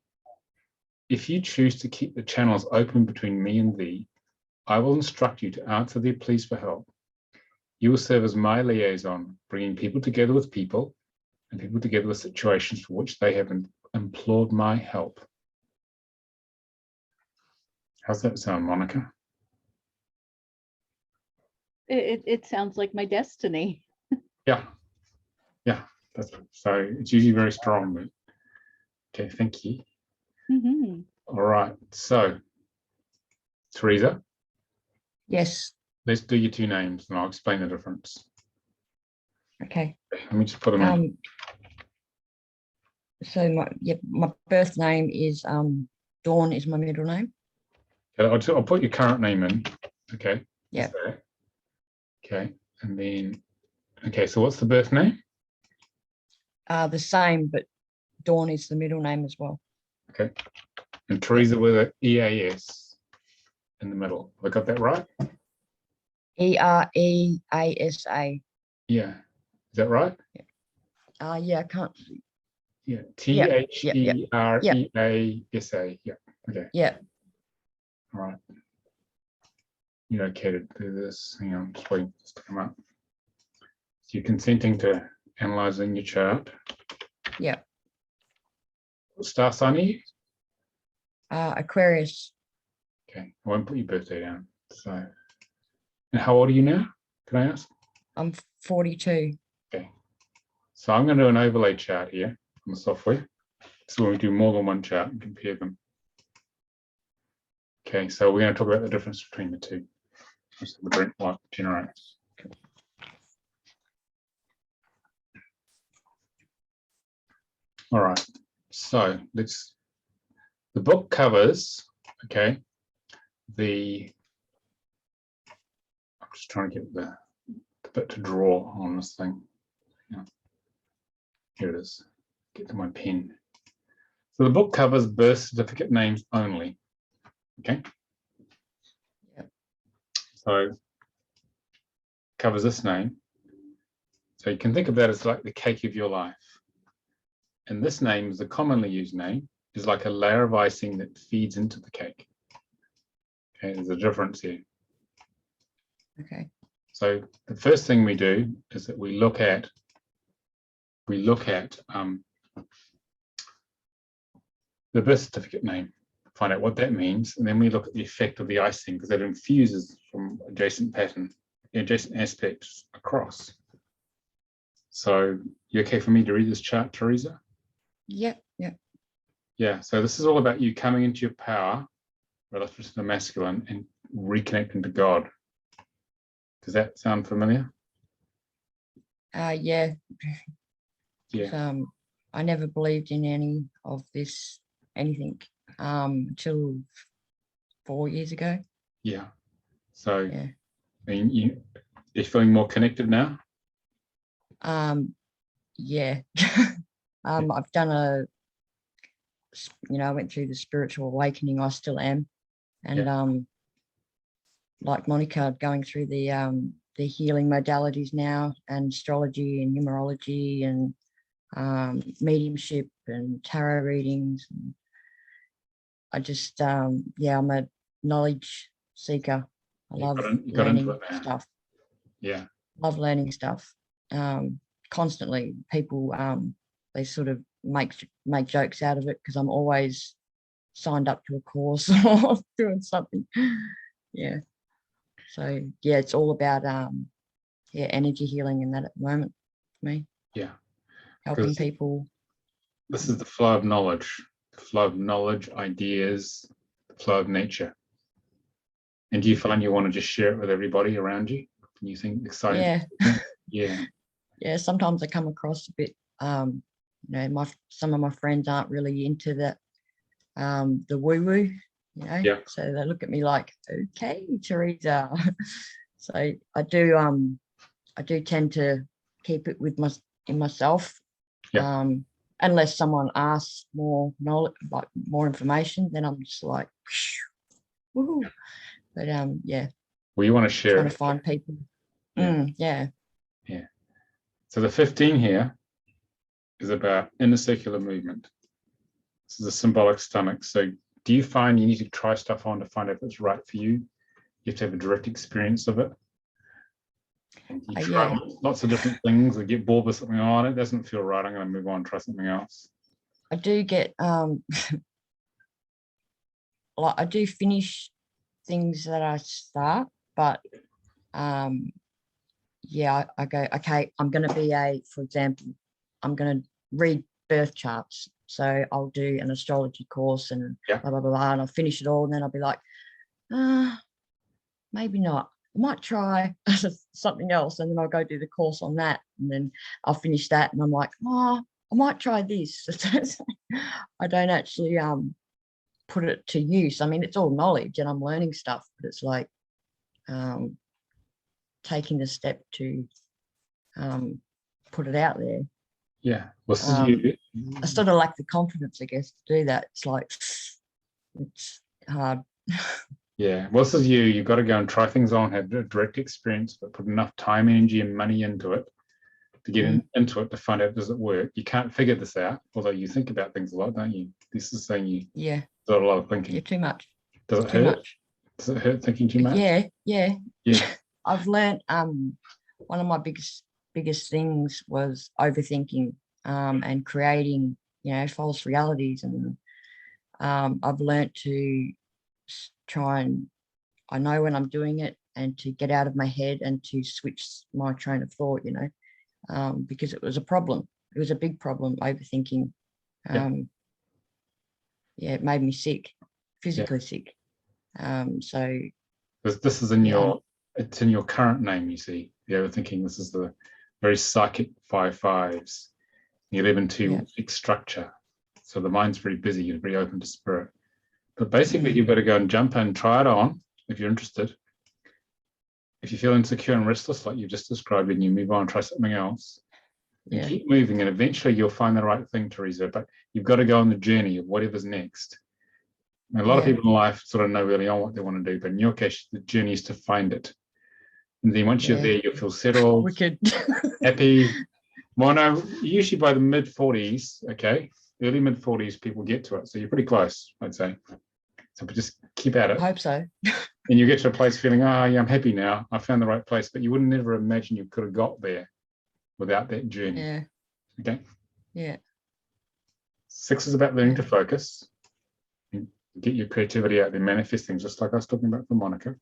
If you choose to keep the channels open between me and thee, I will instruct you to answer their pleas for help. You will serve as my liaison, bringing people together with people and people together with situations for which they have implored my help. How's that sound, Monica? It sounds like my destiny. Yeah, so it's usually very strong, but okay, thank you. Mhm. All right, so Teresa, Yes. let's do your two names and I'll explain the difference. Okay. Let me just put them in. So my birth name is Dawn is my middle name. Okay, I'll put your current name in. Okay. Yeah. Okay, and then okay, so what's the birth name? The same, but Dawn is the middle name as well. Okay, and Teresa with an EAS in the middle. Have I got that right? EREASA. Yeah, is that right? Yeah, I can't. Yeah, THEREASA. Yeah. Okay. Yeah. All right. You're okay to do this. Hang on, just waiting for this to come up. So you're consenting to analyzing your chart. Yeah. What star sign are you? Aquarius. Okay, I won't put your birthday down. So, and how old are you now? Can I ask? I'm 42. Okay. So I'm going to do an overlay chart here on the software. So when we do more than one chart and compare them. Okay, so we're going to talk about the difference between the two. The Brent light generates. Okay. All right, so the book covers, okay, I'm just trying to get the bit to draw on this thing. Yeah. Here it is, get to my pen. So the book covers birth certificate names only, okay? Yep. So covers this name. So you can think of that as like the cake of your life. And this name is a commonly used name, is like a layer of icing that feeds into the cake. Okay, there's a difference here. Okay. So the first thing we do is that we look at the birth certificate name, find out what that means, and then we look at the effect of the icing because that infuses from adjacent aspects across. So you okay for me to read this chart, Teresa? Yep. Yep. Yeah, so this is all about you coming into your power relative to the masculine and reconnecting to God. Does that sound familiar? Yeah. Yeah. I never believed in any of this, anything, until 4 years ago. Yeah. So Yeah. I mean, you're feeling more connected now? Yeah. I've done I went through the spiritual awakening. I still am. And like Monica, going through the healing modalities now, and astrology and numerology and mediumship and tarot readings. And I just, I'm a knowledge seeker. I love learning stuff. Yeah. Love learning stuff. Constantly people, they sort of make jokes out of it because I'm always signed up to a course or doing something. Yeah. So yeah, it's all about energy healing and that at the moment for me. Yeah. Helping people. This is the flow of knowledge, ideas, the flow of nature. And do you find you want to just share it with everybody around you? You think exciting? Yeah. Yeah. Yeah. Sometimes I come across a bit, some of my friends aren't really into that, the woo-woo, Yeah. So they look at me like, okay, Teresa. So I do tend to keep it in myself. Yeah. Unless someone asks more knowledge, like more information, then I'm just like, woohoo. But yeah, Well, you want to share trying it. to find people. Yeah. Yeah. So the 15 here is about inner circular movement. This is a symbolic stomach. So do you find you need to try stuff on to find out if it's right for you? You have to have a direct experience of it. And you try Yeah. lots of different things and get bored with something. Oh, it doesn't feel right. I'm going to move on, try something else. I do get like I do finish things that I start, but yeah, I go, okay, I'm going to be for example, I'm going to read birth charts. So I'll do an astrology course and Yeah. blah, blah, blah, blah, and I'll finish it all. And then I'll be like, maybe not. I might try something else. And then I'll go do the course on that. And then I'll finish that. And I'm like, oh, I might try this. I don't actually put it to use. I mean, it's all knowledge and I'm learning stuff, but it's like taking the step to put it out there. Yeah. Well, this is you. I sort of lack the confidence, I guess, to do that. It's like, it's hard. Yeah. Well, this is you. You've got to go and try things on, have a direct experience, but put enough time, energy, and money into it to get into it to find out, does it work? You can't figure this out, although you think about things a lot, don't you? This is saying you Yeah. do a lot of thinking. Yeah, too much. Does it Too hurt? much. Does it hurt thinking too much? Yeah. Yeah. I've learned one of my biggest things was overthinking and creating, false realities. And I've learned to try and I know when I'm doing it and to get out of my head and to switch my train of thought, because it was a problem. It was a big problem, overthinking. It made me sick, physically sick. So this is in it's in your current name, you see. The overthinking, this is the very psychic 5/5s. You live in fixed structure. So the mind's very busy, you're very open to spirit. But basically you've got to go and jump in, try it on if you're interested. If you feel insecure and restless, like you've just described, and you move on, try something else. And keep moving, and eventually you'll find the right thing, Teresa. But you've got to go on the journey of whatever's next. And a lot of people in life sort of know early on what they want to do, but in your case, the journey is to find it. And then once you're there, you'll feel settled, wicked. happy. Well, no, usually by the mid-40s, early mid-40s, people get to it. So you're pretty close, I'd say. So just keep at it. I hope so. And you get to a place feeling, I'm happy now. I found the right place. But you wouldn't never imagine you could have got there without that journey. Yeah. Okay. Yeah. 6 is about learning to focus. Get your creativity out there, manifesting, just like I was talking about for Monica.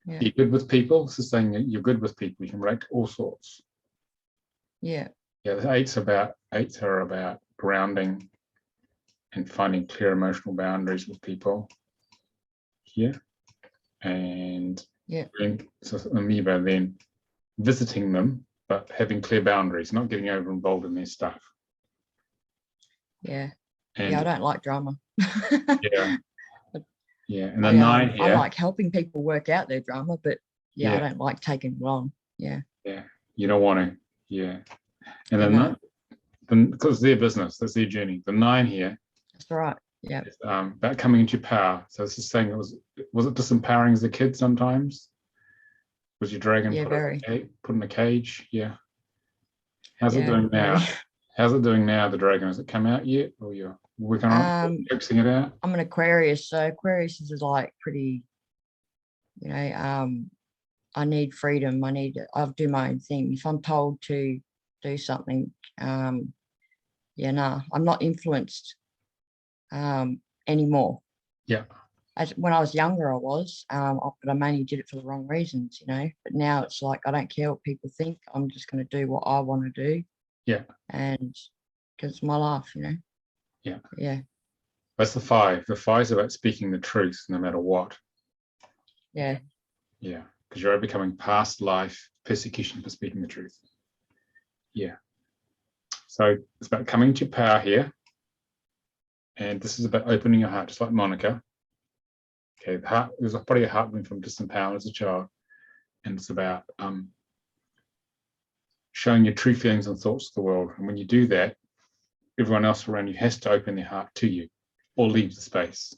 Yeah. Be good with people. This is saying that you're good with people. You can relate to all sorts. Yeah. Yeah, the 8s are about grounding and finding clear emotional boundaries with people here. And so amoeba then visiting them, but having clear boundaries, not getting over involved in their stuff. Yeah. And I don't like drama. And the 9 here. I like helping people work out their drama, but I don't like taking it on. Yeah. You don't want to. Yeah. And then because their business, that's their journey. The 9 here. That's right. Yeah. Is, about coming into your power. So it's just saying was it disempowering as a kid sometimes? Was your dragon put in a cage? Yeah. How's it doing now? Very. How's it doing now, the dragon? Has it come out yet? Or you're working on it, fixing it out? I'm an Aquarius, so Aquarius is like pretty, I need freedom. I'll do my own thing. If I'm told to do something, I'm not influenced anymore. Yeah. When I was younger, I was, but I mainly did it for the wrong reasons, But now it's like, I don't care what people think. I'm just going to do what I want to do. Yeah. And because it's my life, Yeah. Yeah. That's the 5. The 5 is about speaking the truth no matter what. Yeah. Yeah. Because you're becoming past life persecution for speaking the truth. Yeah. So it's about coming to power here. And this is about opening your heart, just like Monica. Okay, the heart, there's probably a heart wound from disempowerment as a child. And it's about showing your true feelings and thoughts to the world. And when you do that, everyone else around you has to open their heart to you or leave the space.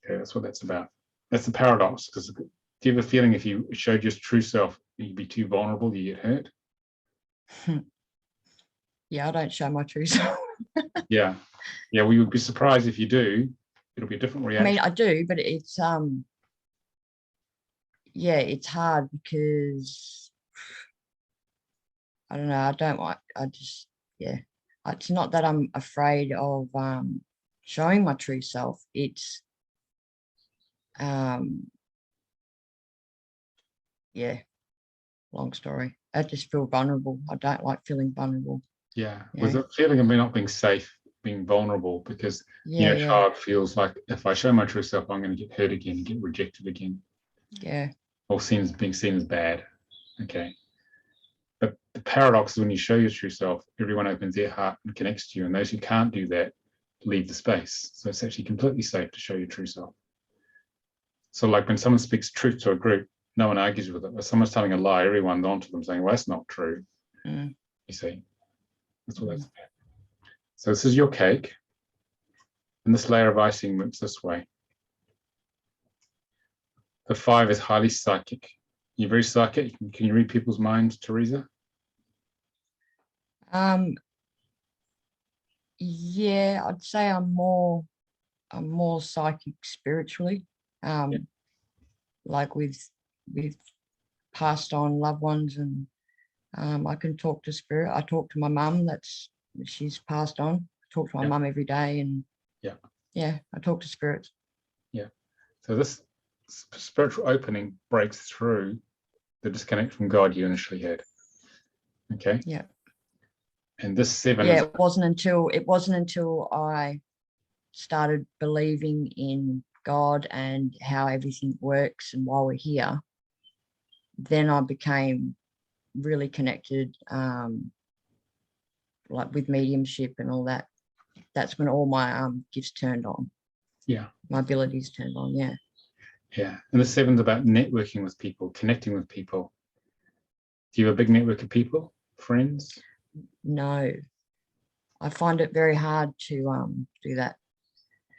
Okay, that's what that's about. That's the paradox. Because do you have a feeling if you showed your true self, you'd be too vulnerable, you get hurt? Yeah, I don't show my true self. Yeah. Yeah, we would be surprised if you do. It'll be a different I reaction. mean, I do, but it's yeah, it's hard because I don't know. I don't like. I just yeah. It's not that I'm afraid of showing my true self. It's yeah. Long story. I just feel vulnerable. I don't like feeling vulnerable. Yeah, you with know? the feeling of me not being safe, being vulnerable, because Yeah, a child feels like if I show my true self, I'm going to get hurt again, get rejected again, yeah, or being seen as bad. Okay. But the paradox is when you show your true self, everyone opens their heart and connects to you. And those who can't do that leave the space. So it's actually completely safe to show your true self. So like when someone speaks truth to a group, no one argues with it. If someone's telling a lie, everyone's onto them saying, well, that's not true. Mm. You see, that's what that's about. So this is your cake. And this layer of icing works this way. The 5 is highly psychic. You're very psychic. Can you read people's minds, Teresa? Yeah, I'd say I'm more psychic spiritually. Like with passed on loved ones, and I can talk to spirit. I talk to my mum. She's passed on. I talk to my mum every day, and yeah, I talk to spirits. Yeah. So this spiritual opening breaks through the disconnect from God you initially had. Okay. Yeah. And this 7 yeah, it wasn't until I started believing in God and how everything works and why we're here, then I became really connected, like with mediumship and all that. That's when all my gifts turned on. Yeah. My abilities turned on. Yeah. Yeah. And the 7's about networking with people, connecting with people. Do you have a big network of people, friends? No, I find it very hard to do that.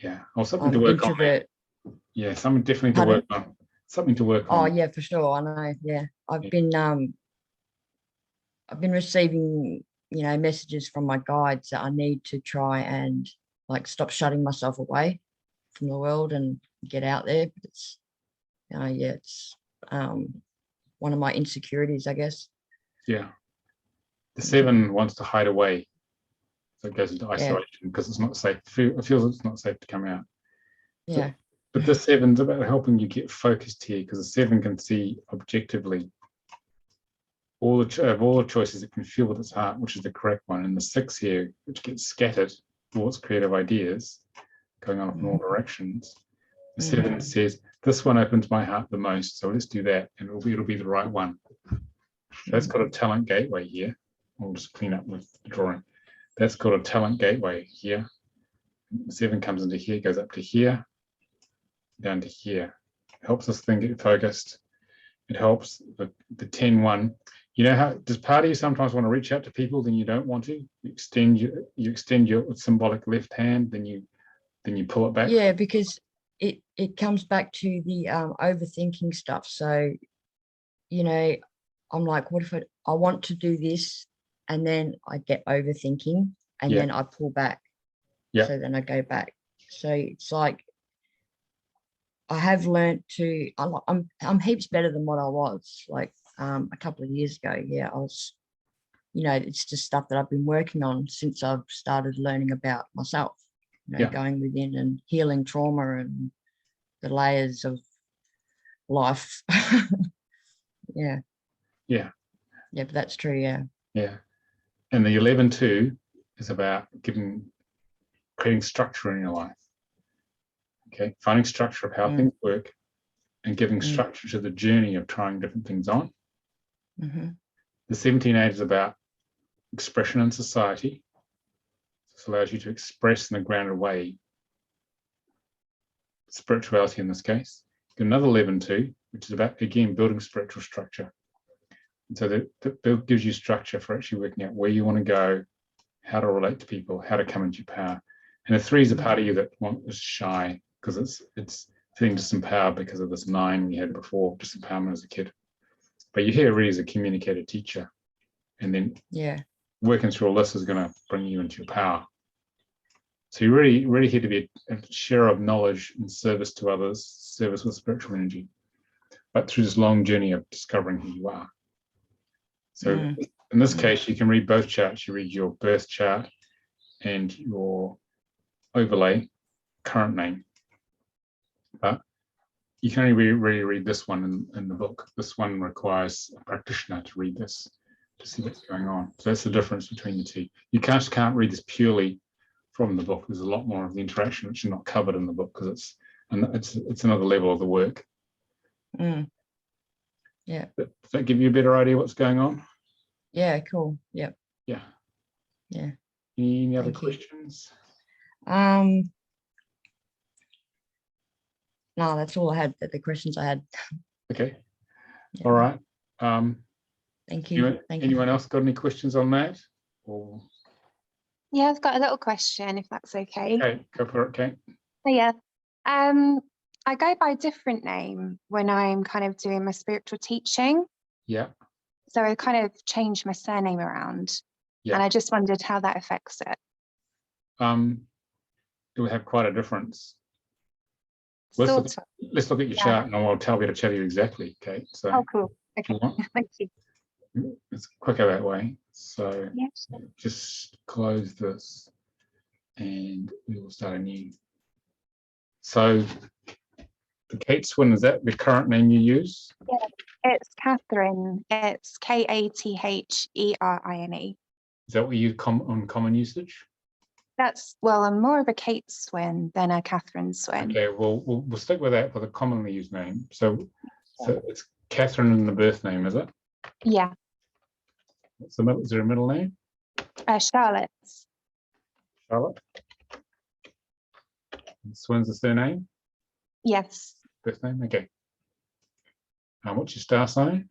Yeah, or something to work introvert. on. Yeah, something definitely to work on. Something to work on. Oh yeah, for sure. I know. Yeah, I've been receiving, messages from my guides that I need to try and like stop shutting myself away from the world and get out there. But it's, it's one of my insecurities, I guess. Yeah. The 7 wants to hide away. So it goes into isolation because it's not safe. It feels it's not safe to come out. Yeah. But the 7's about helping you get focused here, because the 7 can see objectively all the choices it can feel with its heart, which is the correct one. And the 6 here, which gets scattered, all its creative ideas going on in all directions. The 7 says, this one opens my heart the most, so let's do that, and it'll be the right one. That's got a talent gateway here. We'll just clean up with the drawing. That's called a talent gateway here. 7 comes into here, goes up to here, down to here. It helps us then get focused. It helps the 10-1. You know how does part of you sometimes want to reach out to people, then you don't want to? You extend your symbolic left hand, then you pull it back. Yeah, because it comes back to the overthinking stuff. So, I'm like, what if I want to do this, and then I get overthinking, and then I pull back. Yeah. So then I go back. So it's like I have learned to. I'm heaps better than what I was like a couple of years ago. Yeah, I was. It's just stuff that I've been working on since I've started learning about myself. Going within and healing trauma and the layers of life. Yeah. Yeah. Yeah, but that's true. Yeah. Yeah. And the 11-2 is about creating structure in your life. Okay. Finding structure of how things work and giving structure to the journey of trying different things on. Mm-hmm. The 17-8 is about expression in society. This allows you to express in a grounded way spirituality in this case. Another 11-2, which is about, again, building spiritual structure. And so that gives you structure for actually working out where you want to go, how to relate to people, how to come into your power. And the 3 is a part of you that is shy, because it's feeling disempowered because of this 9 we had before, disempowerment as a kid. But you're here really as a communicator teacher. And then Yeah. working through all this is going to bring you into your power. So you're really here to be a sharer of knowledge and service to others, service with spiritual energy, but through this long journey of discovering who you are. So in this case, you can read both charts. You read your birth chart and your overlay, current name. But you can only really read this one in the book. This one requires a practitioner to read this to see what's going on. So that's the difference between the two. You just can't read this purely from the book. There's a lot more of the interaction which is not covered in the book because it's another level of the work. Yeah. Does that give you a better idea what's going on? Yeah, cool. Yep. Yeah. Yeah. Any other Thank you. questions? No, that's all I had, the questions I had. Okay. Yeah. All right. Thank you. Anyone else got any questions on that? Or... Yeah, I've got a little question, if that's okay. Okay, go for it, Kate. So yeah, I go by a different name when I'm kind of doing my spiritual teaching. Yeah. So I kind of changed my surname around, and I just wondered how that affects it. It would have quite a difference. Let's look at your chart, and I'll tell you exactly, Kate. So, oh, cool. Okay, thank you. It's quicker that way. So yeah. Just close this, and we will start anew. So the Kate Swin, is that the current name you use? Yeah, it's Catherine. It's Katherini. Is that what you on common usage? That's, well, I'm more of a Kate Swin than a Catherine Swin. Okay, well, we'll stick with that for the commonly used name. So it's Catherine in the birth name, is it? Yeah. What's the middle? Is there a middle name? Charlotte. Charlotte. And Swin's the surname? Yes. Birth name, okay. What's your star sign?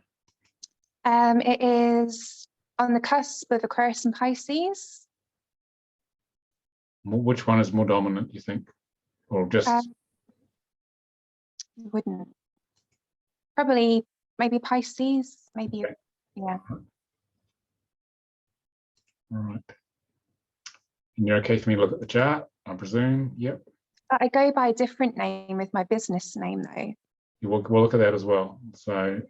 It is on the cusp of Aquarius and Pisces. Which one is more dominant, you think? Or just... Wouldn't. Probably, maybe Pisces, maybe, okay. Yeah. All right. And you're okay for me to look at the chart, I presume? Yep. I go by a different name with my business name, though. We'll look at that as well. So,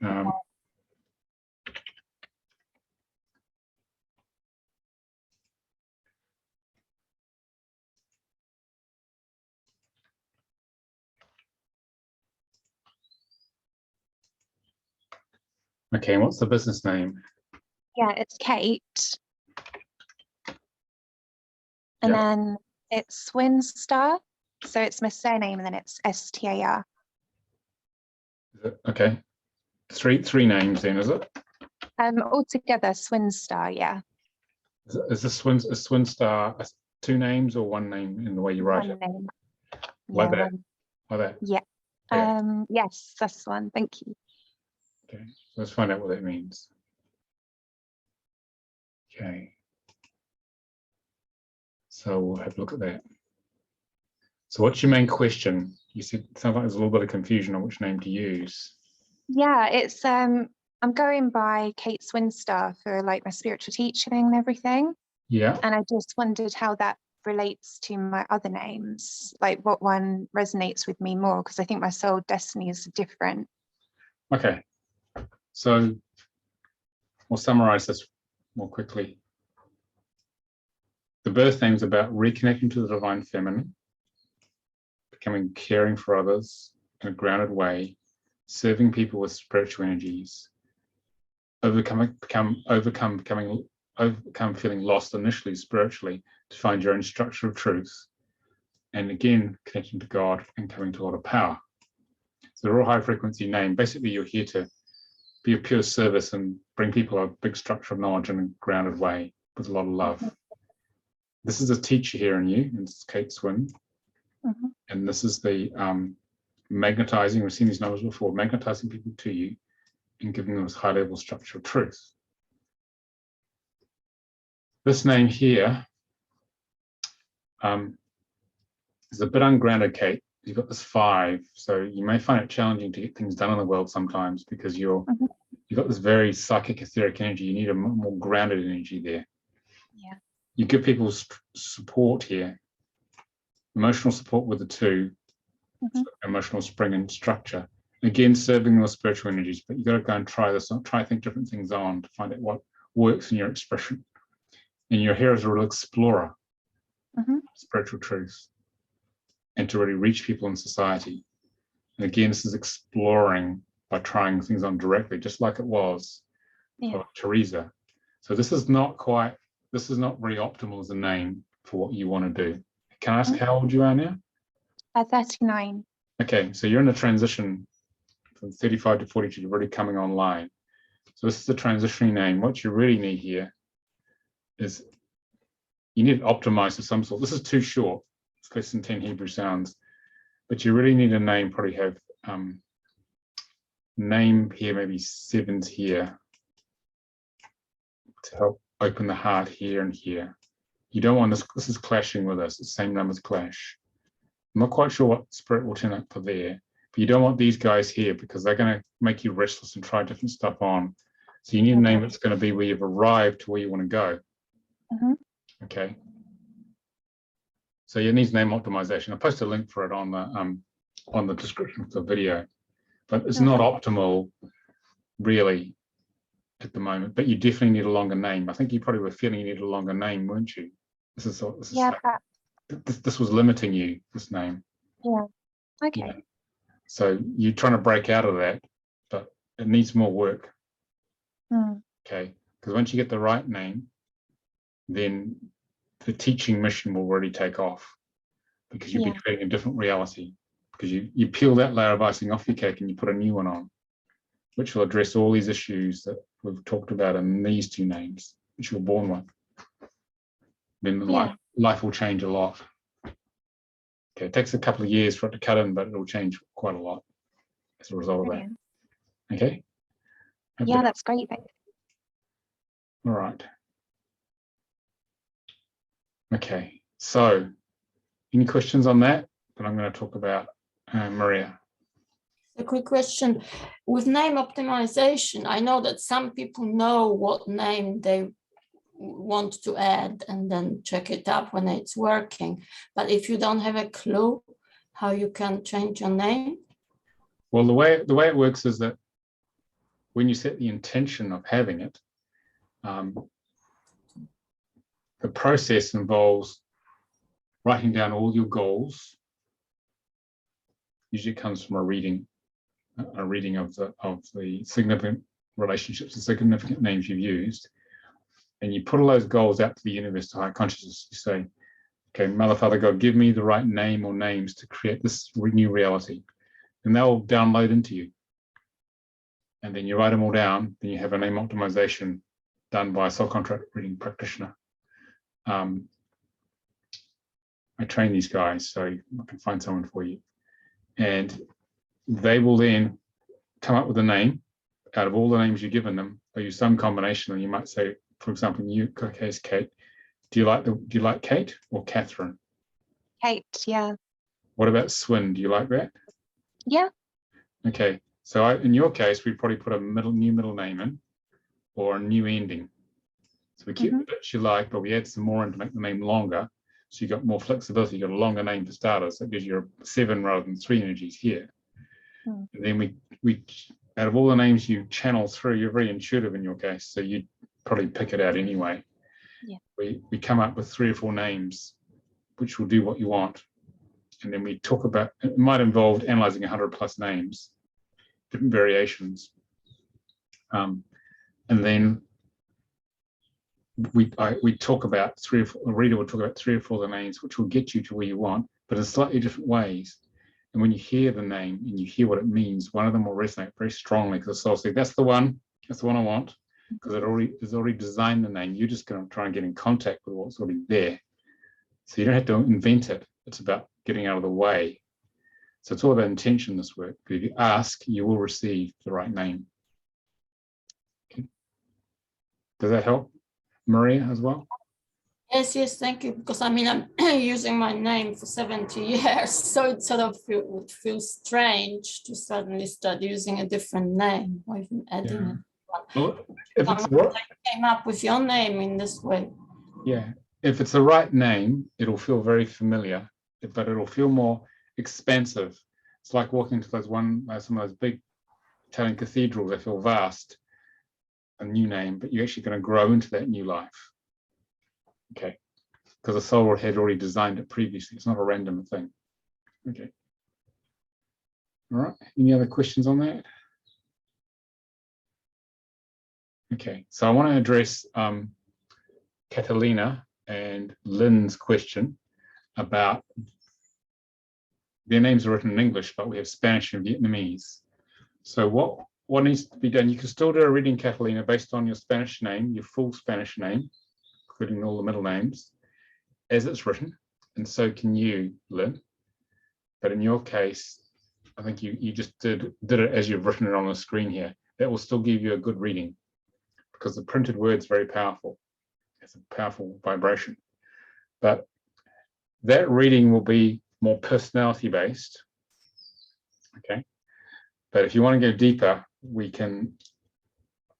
okay, and what's the business name? Yeah, it's Kate. And then it's Swinstar. So it's my surname and then it's STAR. Okay. Three names then, is it? Altogether, Swinstar, yeah. Is Swinstar 2 names or 1 name in the way you write it? Name. Like yeah, that? Like that? Yeah. Okay. Yes, that's the one. Thank you. Okay, let's find out what that means. Okay. So we'll have a look at that. So what's your main question? You said it sounds like there's a little bit of confusion on which name to use. Yeah, it's I'm going by Kate Swinstar for like my spiritual teaching and everything. Yeah. And I just wondered how that relates to my other names, like what one resonates with me more, because I think my soul destiny is different. Okay. So we'll summarize this more quickly. The birth name is about reconnecting to the divine feminine, becoming caring for others in a grounded way, serving people with spiritual energies, overcome feeling lost initially spiritually to find your own structure of truth, and again connecting to God and coming to a lot of power. So they're all high frequency name. Basically, you're here to be of pure service and bring people a big structure of knowledge in a grounded way with a lot of love. This is a teacher here in you, and this is Kate Swin. And this is the magnetizing, we've seen these numbers before, magnetizing people to you and giving them this high level structure of truth. This name here is a bit ungrounded, Kate. you've got this 5. So you may find it challenging to get things done in the world sometimes because you've got this very psychic etheric energy. You need a more grounded energy there. Yeah. You give people support here, emotional support with the 2, so emotional spring and structure. Again, serving your spiritual energies, but you got to go and try this on, try to think different things on to find out what works in your expression. And you're here as a real explorer, spiritual truths, and to really reach people in society. And again, this is exploring by trying things on directly, just like it was for Teresa. So this is not very optimal as a name for what you want to do. Can I ask how old you are now? 39. Okay, so you're in a transition from 35 to 42, you're already coming online. So this is a transitioning name. What you really need here is you need to optimize of some sort. This is too short. It's less than 10 Hebrew sounds, but you really need a name, probably have name here, maybe 7s here to help open the heart here and here. You don't want this is clashing with us, the same numbers clash. I'm not quite sure what spirit will turn up for there, but you don't want these guys here because they're going to make you restless and try different stuff on. So you need a name that's going to be where you've arrived to where you want to go. Okay. So it needs name optimization. I'll post a link for it on the description of the video, but it's not optimal really at the moment, but you definitely need a longer name. I think you probably were feeling you needed a longer name, weren't you? This was limiting you, this name. Yeah. Okay. Yeah. So you're trying to break out of that, but it needs more work. Okay. Because once you get the right name, then the teaching mission will really take off because you'll be creating a different reality. Because you peel that layer of icing off your cake and you put a new one on, which will address all these issues that we've talked about in these 2 names, which you're born with. Then life will change a lot. Okay, it takes a couple of years for it to cut in, but it'll change quite a lot as a result of that. Okay? Yeah, that's great. Thanks. All right. Okay, so any questions on that? But I'm going to talk about Maria. A quick question. With name optimization, I know that some people know what name they want to add and then check it up when it's working. But if you don't have a clue how you can change your name? Well, the way it works is that when you set the intention of having it, the process involves writing down all your goals. Usually it comes from a reading of the significant relationships and significant names you've used. And you put all those goals out to the universe, to higher consciousness. You say, okay, Mother, Father, God, give me the right name or names to create this new reality. And they'll download into you. And then you write them all down. Then you have a name optimization done by a soul contract reading practitioner. I train these guys, so I can find someone for you. And they will then come up with a name out of all the names you've given them. They use some combination, and you might say, for example, in your case, Kate, do you like Kate or Catherine? Kate, yeah. What about Swin? Do you like that? Yeah. Okay, so in your case, we probably put a new middle name in or a new ending. So we keep the bits you like, but we add some more in to make the name longer. So you got more flexibility, you got a longer name for starters. That gives you 7 rather than 3 energies here. And then we out of all the names you channel through, you're very intuitive in your case, so you probably pick it out anyway. Yeah. We come up with 3 or 4 names which will do what you want. And then we talk about, it might involve analyzing 100+ names, different variations. And then we talk about 3 or 4, a reader will talk about 3 or 4 of the names which will get you to where you want, but in slightly different ways. And when you hear the name and you hear what it means, one of them will resonate very strongly because the soul says, that's the one I want, because it's already designed the name. You're just going to try and get in contact with what's already there. So you don't have to invent it. It's about getting out of the way. So it's all about intention, this work. But if you ask, you will receive the right name. Okay. Does that help, Maria, as well? Yes, thank you. Because I mean, I'm using my name for 70 years, so it sort of would feel strange to suddenly start using a different name or even adding Yeah. it. Well, if it's Came up with your name in this way. yeah, if it's the right name, it'll feel very familiar, but it'll feel more expansive. It's like walking to some of those big Italian cathedrals. They feel vast, a new name, but you're actually going to grow into that new life. Okay, because the soul had already designed it previously. It's not a random thing. Okay. All right. Any other questions on that? Okay, so I want to address Catalina and Lynn's question about their names are written in English, but we have Spanish and Vietnamese. So what needs to be done? You can still do a reading, Catalina, based on your Spanish name, your full Spanish name, including all the middle names, as it's written, and so can you, Lynn. But in your case, I think you just did it as you've written it on the screen here. That will still give you a good reading because the printed word's very powerful. It's a powerful vibration. But that reading will be more personality based. Okay. But if you want to go deeper, we can,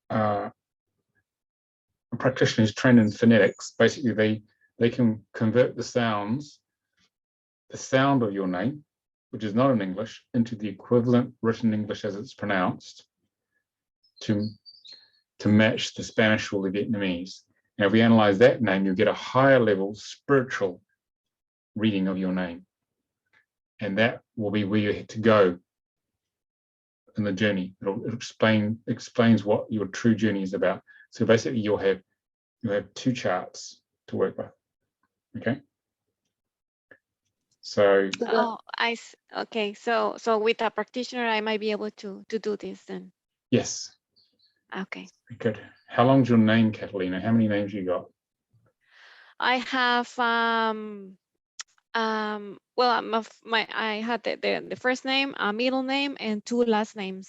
a practitioner who's trained in phonetics, basically they can convert the sound of your name, which is not in English, into the equivalent written English as it's pronounced to match the Spanish or the Vietnamese. And if we analyze that name, you'll get a higher level spiritual reading of your name. And that will be where you have to go in the journey. It explains what your true journey is about. So basically you'll have two charts to work with. Okay. So okay. So with a practitioner, I might be able to do this then. yes. Okay. Good. How long's your name, Catalina? How many names you got? I have well, I had the first name, a middle name, and 2 last names.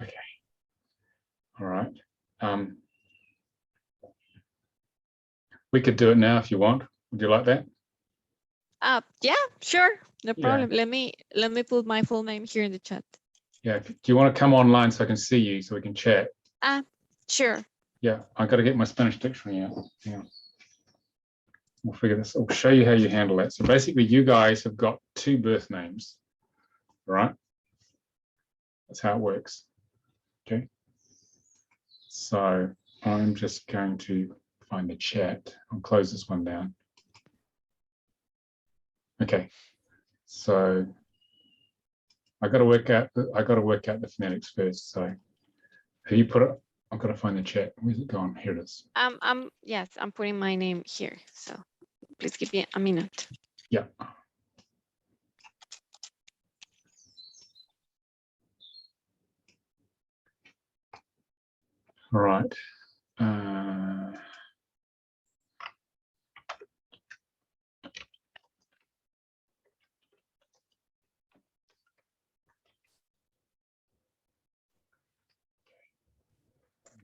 Okay. All right. We could do it now if you want. Would you like that? Yeah, sure, no Yeah. problem. Let me put my full name here in the chat. Yeah. Do you want to come online so I can see you so we can chat? Sure. Yeah, I got to get my Spanish dictionary out. Yeah. We'll figure this. I'll show you how you handle that. So basically, you guys have got 2 birth names, right? That's how it works. Okay. So I'm just going to find the chat. I'll close this one down. Okay. So I got to work out the phonetics first. So have you put it? I've got to find the chat. Where's it gone? Here it is. Yes, I'm putting my name here. So please give me a minute. Yeah. All right.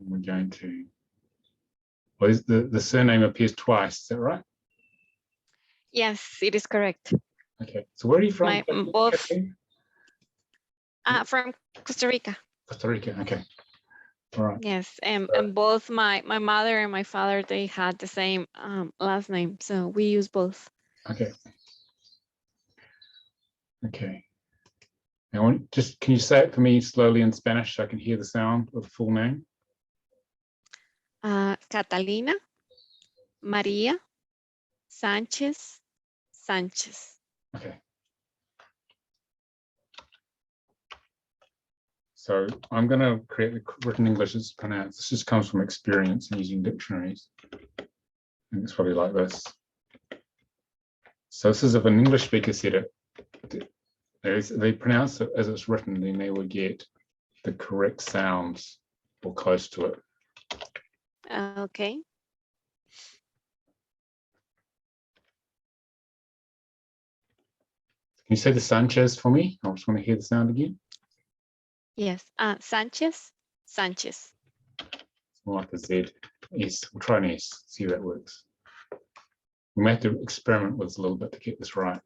We're going to. Well, the surname appears twice. Is that right? Yes, it is correct. Okay. So where are you from? Both. From Costa Rica. Costa Rica. Okay. All right. Yes, and both my mother and my father, they had the same last name, so we use both. Okay. Okay. Now, can you say it for me slowly in Spanish so I can hear the sound of the full name? Catalina María Sánchez Sánchez. Okay. So I'm going to create the written English as pronounced. This just comes from experience and using dictionaries. And it's probably like this. So this is if an English speaker said it, they pronounce it as it's written, then they would get the correct sounds or close to it. Okay. Can you say the Sanchez for me? I just want to hear the sound again. Yes, Sánchez Sánchez. It's more like a Z. S. We'll try an S, see if that works. We may have to experiment with this a little bit to get this right.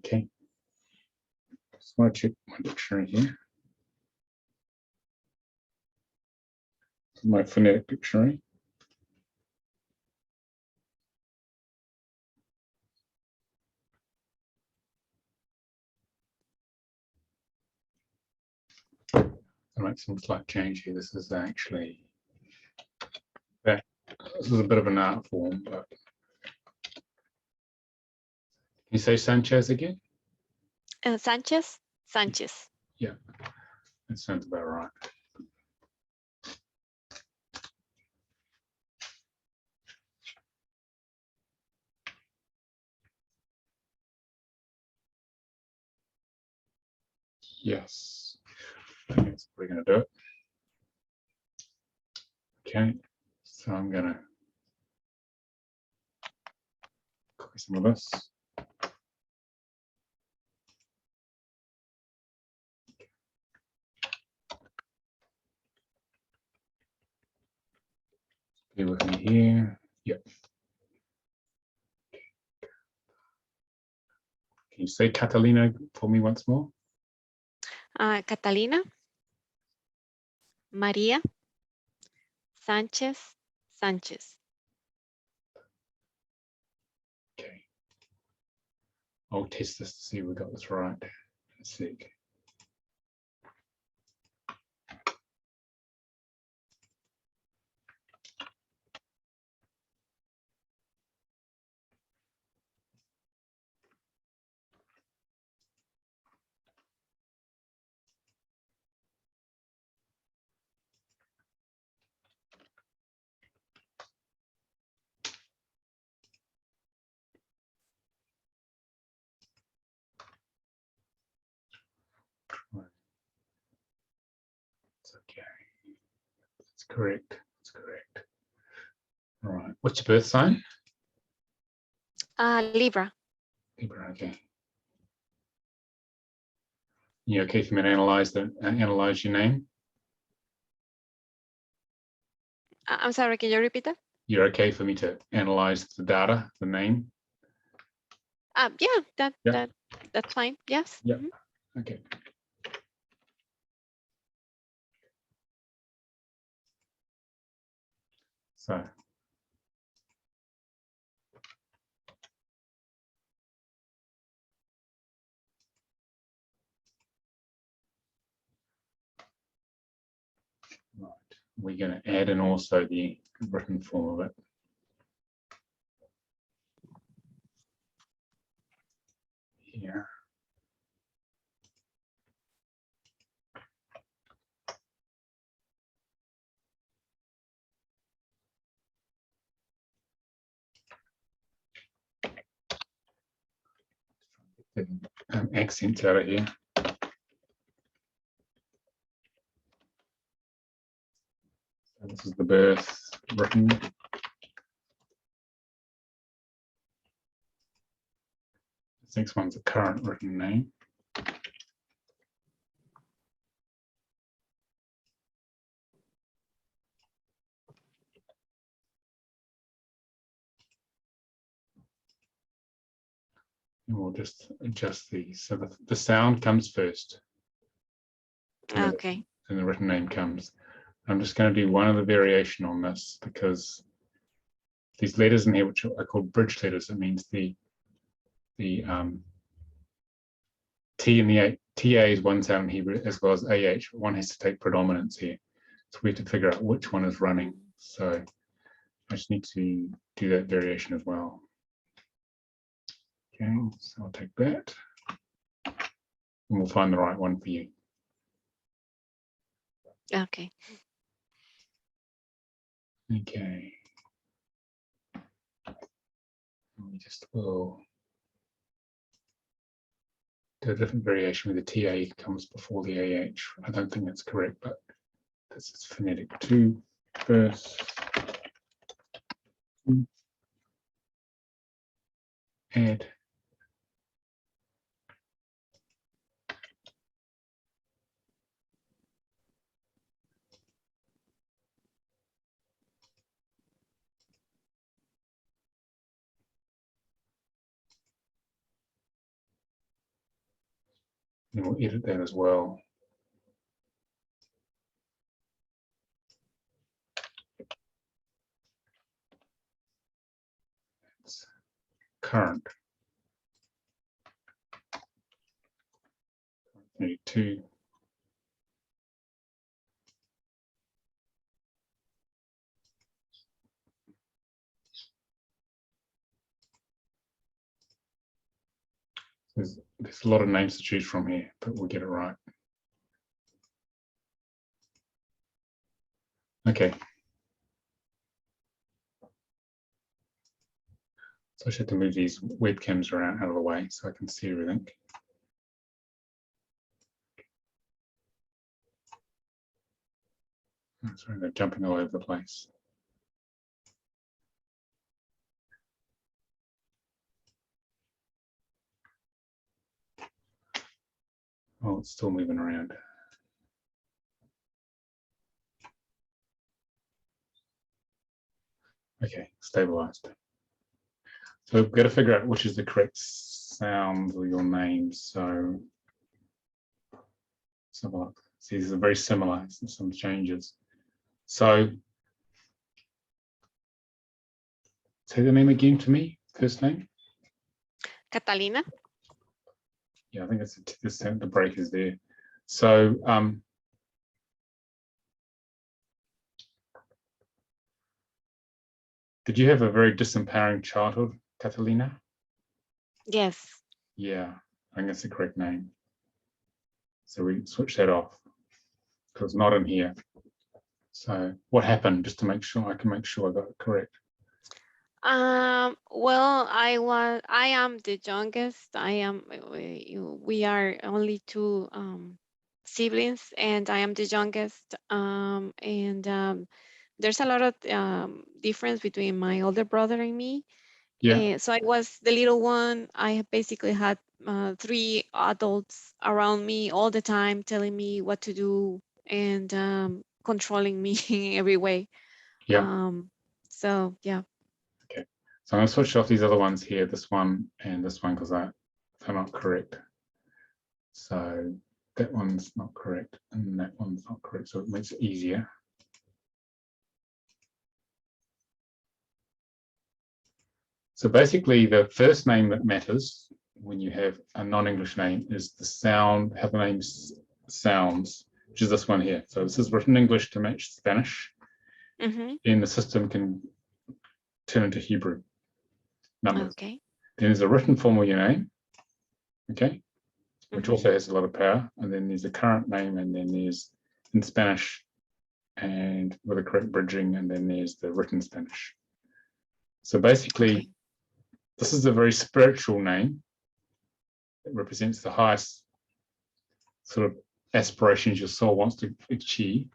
Okay. Just want to check my dictionary here. My phonetic dictionary. I'll make some slight change here. This is actually that. This is a bit of an art form, but can you say Sanchez again? Sanchez, Sanchez. Yeah, that sounds about right. Yes, I think that's probably going to do it. Okay, so I'm going to copy some of this. Be with me here. Yep. Can you say Catalina for me once more? Catalina, Maria, Sanchez, Sanchez. Okay. I'll test this to see if we got this right. Let's see. It's okay. That's correct. That's correct. All right. What's your birth sign? Libra. Libra. Okay. You okay for me to analyze your name? I'm sorry, can you repeat that? You're okay for me to analyze the data, the name? Yeah, Yeah. that's fine. Yes. Yeah. Mhm. Okay. So right. We're going to add in also the written form of it. Here. Accents out of here. So this is the birth written. This next one's a current written name. And we'll just adjust these. So the sound comes first. Okay. And the written name comes. I'm just going to do one other variation on this because these letters in here, which are called bridge letters, it means the T and the A. TA is one sound in Hebrew as well as AH. One has to take predominance here. So we have to figure out which one is running. So I just need to do that variation as well. Okay, so I'll take that. And we'll find the right one for you. Okay. Okay. We just will do a different variation where the TA comes before the AH. I don't think that's correct, but this is phonetic 2 first. Add. And we'll edit that as well. It's current. 32. There's a lot of names to choose from here, but we'll get it right. Okay. So I should have to move these webcams around out of the way so I can see everything. Oh, sorry, they're jumping all over the place. Oh, it's still moving around. Okay, stabilized. So we've got to figure out which is the correct sound of your name. So let's have a look. See, these are very similar, some changes. So say the name again to me, first name. Catalina. Yeah, I think it's the break is there. So did you have a very disempowering childhood, Catalina? Yes. Yeah, I think that's the correct name. So we switch that off because it's not in here. So what happened, just to make sure I can make sure I got it correct? Well, I am the youngest. We are only two siblings, and I am the youngest. There's a lot of difference between my older brother and me. Yeah, So I was the little one. I basically had 3 adults around me all the time, telling me what to do and controlling me in every way. yeah. So yeah. Okay. So I'm going to switch off these other ones here, this one and this one, because they're not correct. So that one's not correct and that one's not correct. So it makes it easier. So basically the first name that matters when you have a non-English name is the sound, how the name sounds, which is this one here. So this is written in English to match Spanish. Mm-hmm. Then the system can turn into Hebrew numbers. Okay. Then there's a written form of your name, okay, which Mm-hmm. also has a lot of power. And then there's a current name, and then there's in Spanish and with a correct bridging, and then there's the written Spanish. So basically, Okay. this is a very spiritual name. It represents the highest sort of aspirations your soul wants to achieve.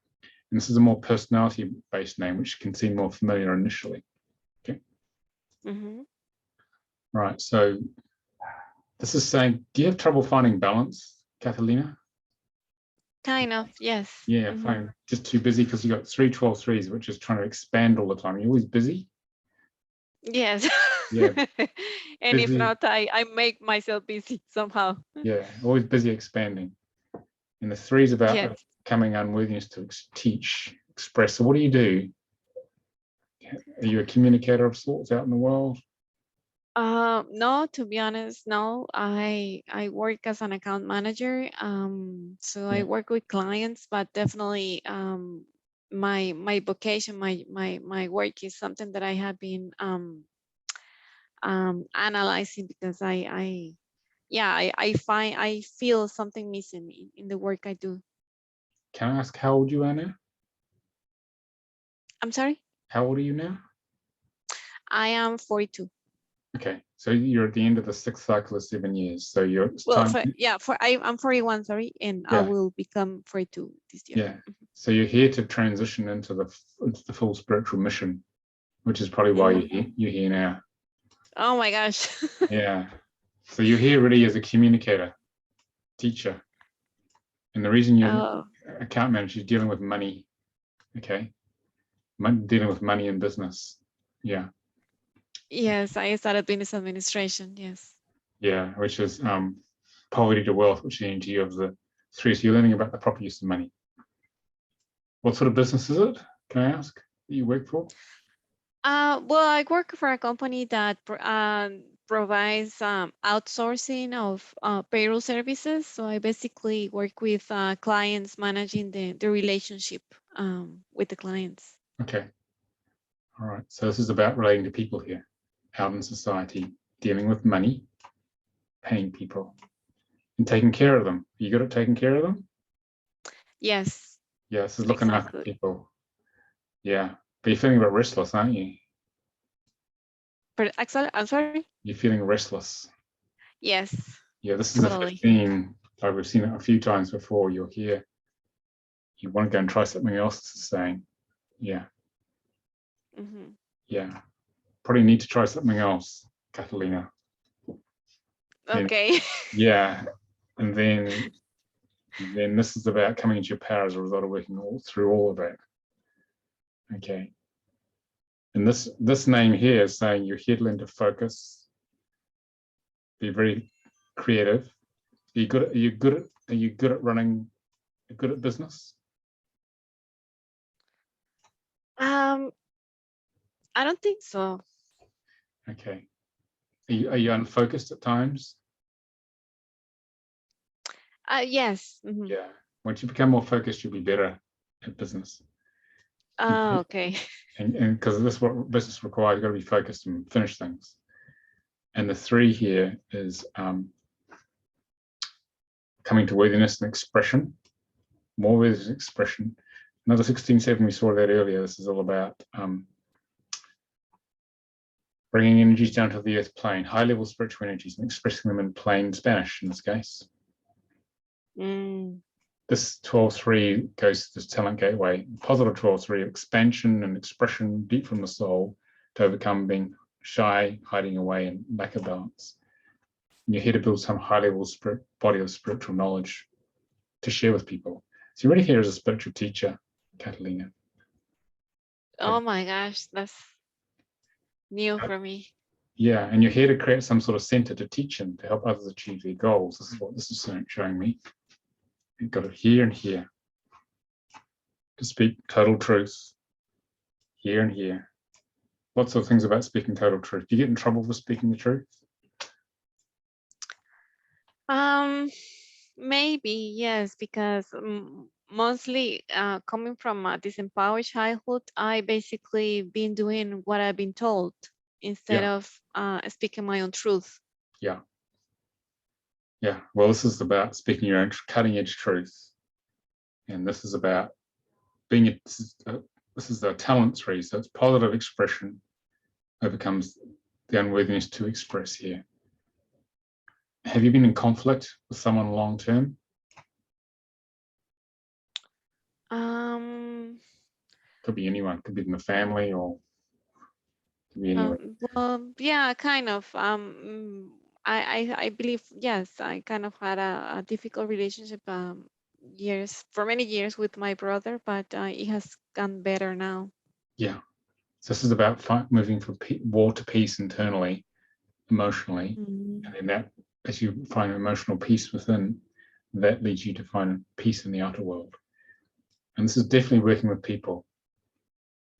And this is a more personality-based name, which can seem more familiar initially. Okay. Mm-hmm. Right. So this is saying, do you have trouble finding balance, Catalina? Kind of, yes. Yeah, Mm-hmm. fine. Just too busy because you got 3 12 threes, which is trying to expand all the time. You're always busy. Yes. Yeah. And if Busy. not, I make myself busy somehow. Yeah, always busy expanding. And the 3's about Yes. coming unworthiness to teach, express. So what do? Are you a communicator of sorts out in the world? No, to be honest, no. I work as an account manager. So I Yeah. work with clients, but definitely my vocation, my work is something that I have been analyzing because I feel something missing in the work I do. Can I ask how old you are now? I'm sorry? How old are you now? I am 42. Okay, so you're at the end of the 6th cycle of 7 years. So it's Well, time. I'm 41, sorry, and I Yeah. will become 42 this year. Yeah. So you're here to transition into the full spiritual mission, which is probably why you're here now. Oh my gosh. Yeah. So you're here really as a communicator, teacher. And the reason you're account manager is dealing with money. Okay. Dealing with money in business. Yeah. Yes, I started business administration. Yes. Yeah, which is poverty to wealth, which is the energy of the 3. So you're learning about the proper use of money. What sort of business is it? Can I ask that you work for? Well, I work for a company that provides outsourcing of payroll services. So I basically work with clients managing the relationship with the clients. Okay. All right. So this is about relating to people here, out in society, dealing with money, paying people, and taking care of them. Are you good at taking care of them? Yes. Yeah, this is looking after Exactly. people. Yeah. But you're feeling a bit restless, aren't you? But actually, I'm sorry. You're feeling restless. Yes, Yeah, this is a totally. theme. Like we've seen it a few times before. You're here. You want to go and try something else, it's saying. Yeah. Hmm. Yeah. Probably need to try something else, Catalina. Then- Okay. Yeah. And then this is about coming into your power as a result of working through all of that. Okay. And this name here is saying you're here to learn to focus, be very creative. Are you good at running, good at business? I don't think so. Okay. Are you unfocused at times? Yes. Mhm. Yeah. Once you become more focused, you'll be better at business. Oh, okay. And because this is what business requires, you've got to be focused and finish things. And the 3 here is coming to worthiness and expression, more worthiness and expression. Another 16.7, we saw that earlier. This is all about bringing energies down to the earth plane, high-level spiritual energies, and expressing them in plain Spanish in this case. Mm. This 12.3 goes to this talent gateway. Positive 12.3, expansion and expression deep from the soul to overcome being shy, hiding away, and lack of balance. And you're here to build some high-level body of spiritual knowledge to share with people. So you're really here as a spiritual teacher, Catalina. Oh my gosh, that's new for me. Yeah, and you're here to create some sort of center to teach and to help others achieve their goals. This is what this is showing me. You've got it here and here. To speak total truth, here and here. Lots of things about speaking total truth. Do you get in trouble for speaking the truth? Maybe yes, because mostly coming from a disempowered childhood, I basically been doing what I've been told instead of speaking my own truth. Yeah. Yeah. Well, this is about speaking your own cutting edge truth. And this is about being this is the talent 3. So it's positive expression overcomes the unworthiness to express here. Have you been in conflict with someone long term? Could be anyone. Could be in the family or could be anyone. Well, yeah, kind of. I believe yes, I kind of had a difficult relationship for many years with my brother, but it has gone better now. Yeah. So this is about moving from war to peace internally, emotionally, Mm-hmm. and then that, as you find emotional peace within, that leads you to find peace in the outer world. And this is definitely working with people,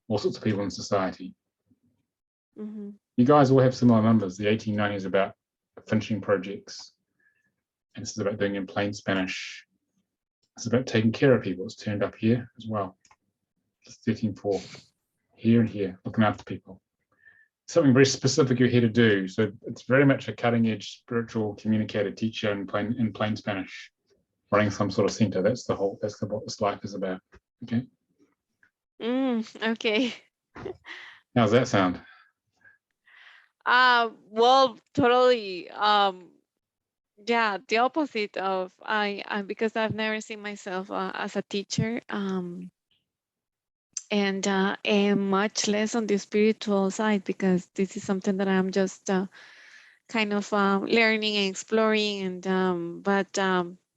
all sorts of people in society. Mm-hmm. You guys all have similar numbers. The 1890 is about finishing projects, and this is about doing it in plain Spanish. It's about taking care of people. It's turned up here as well. It's 13.4, here and here, looking after people. Something very specific you're here to do. So it's very much a cutting edge spiritual communicator teacher in plain Spanish, running some sort of center. That's what this life is about. Okay. Okay. How's that sound? Well, totally. Yeah, the opposite of I because I've never seen myself as a teacher. And much less on the spiritual side, because this is something that I'm just kind of learning and exploring, and but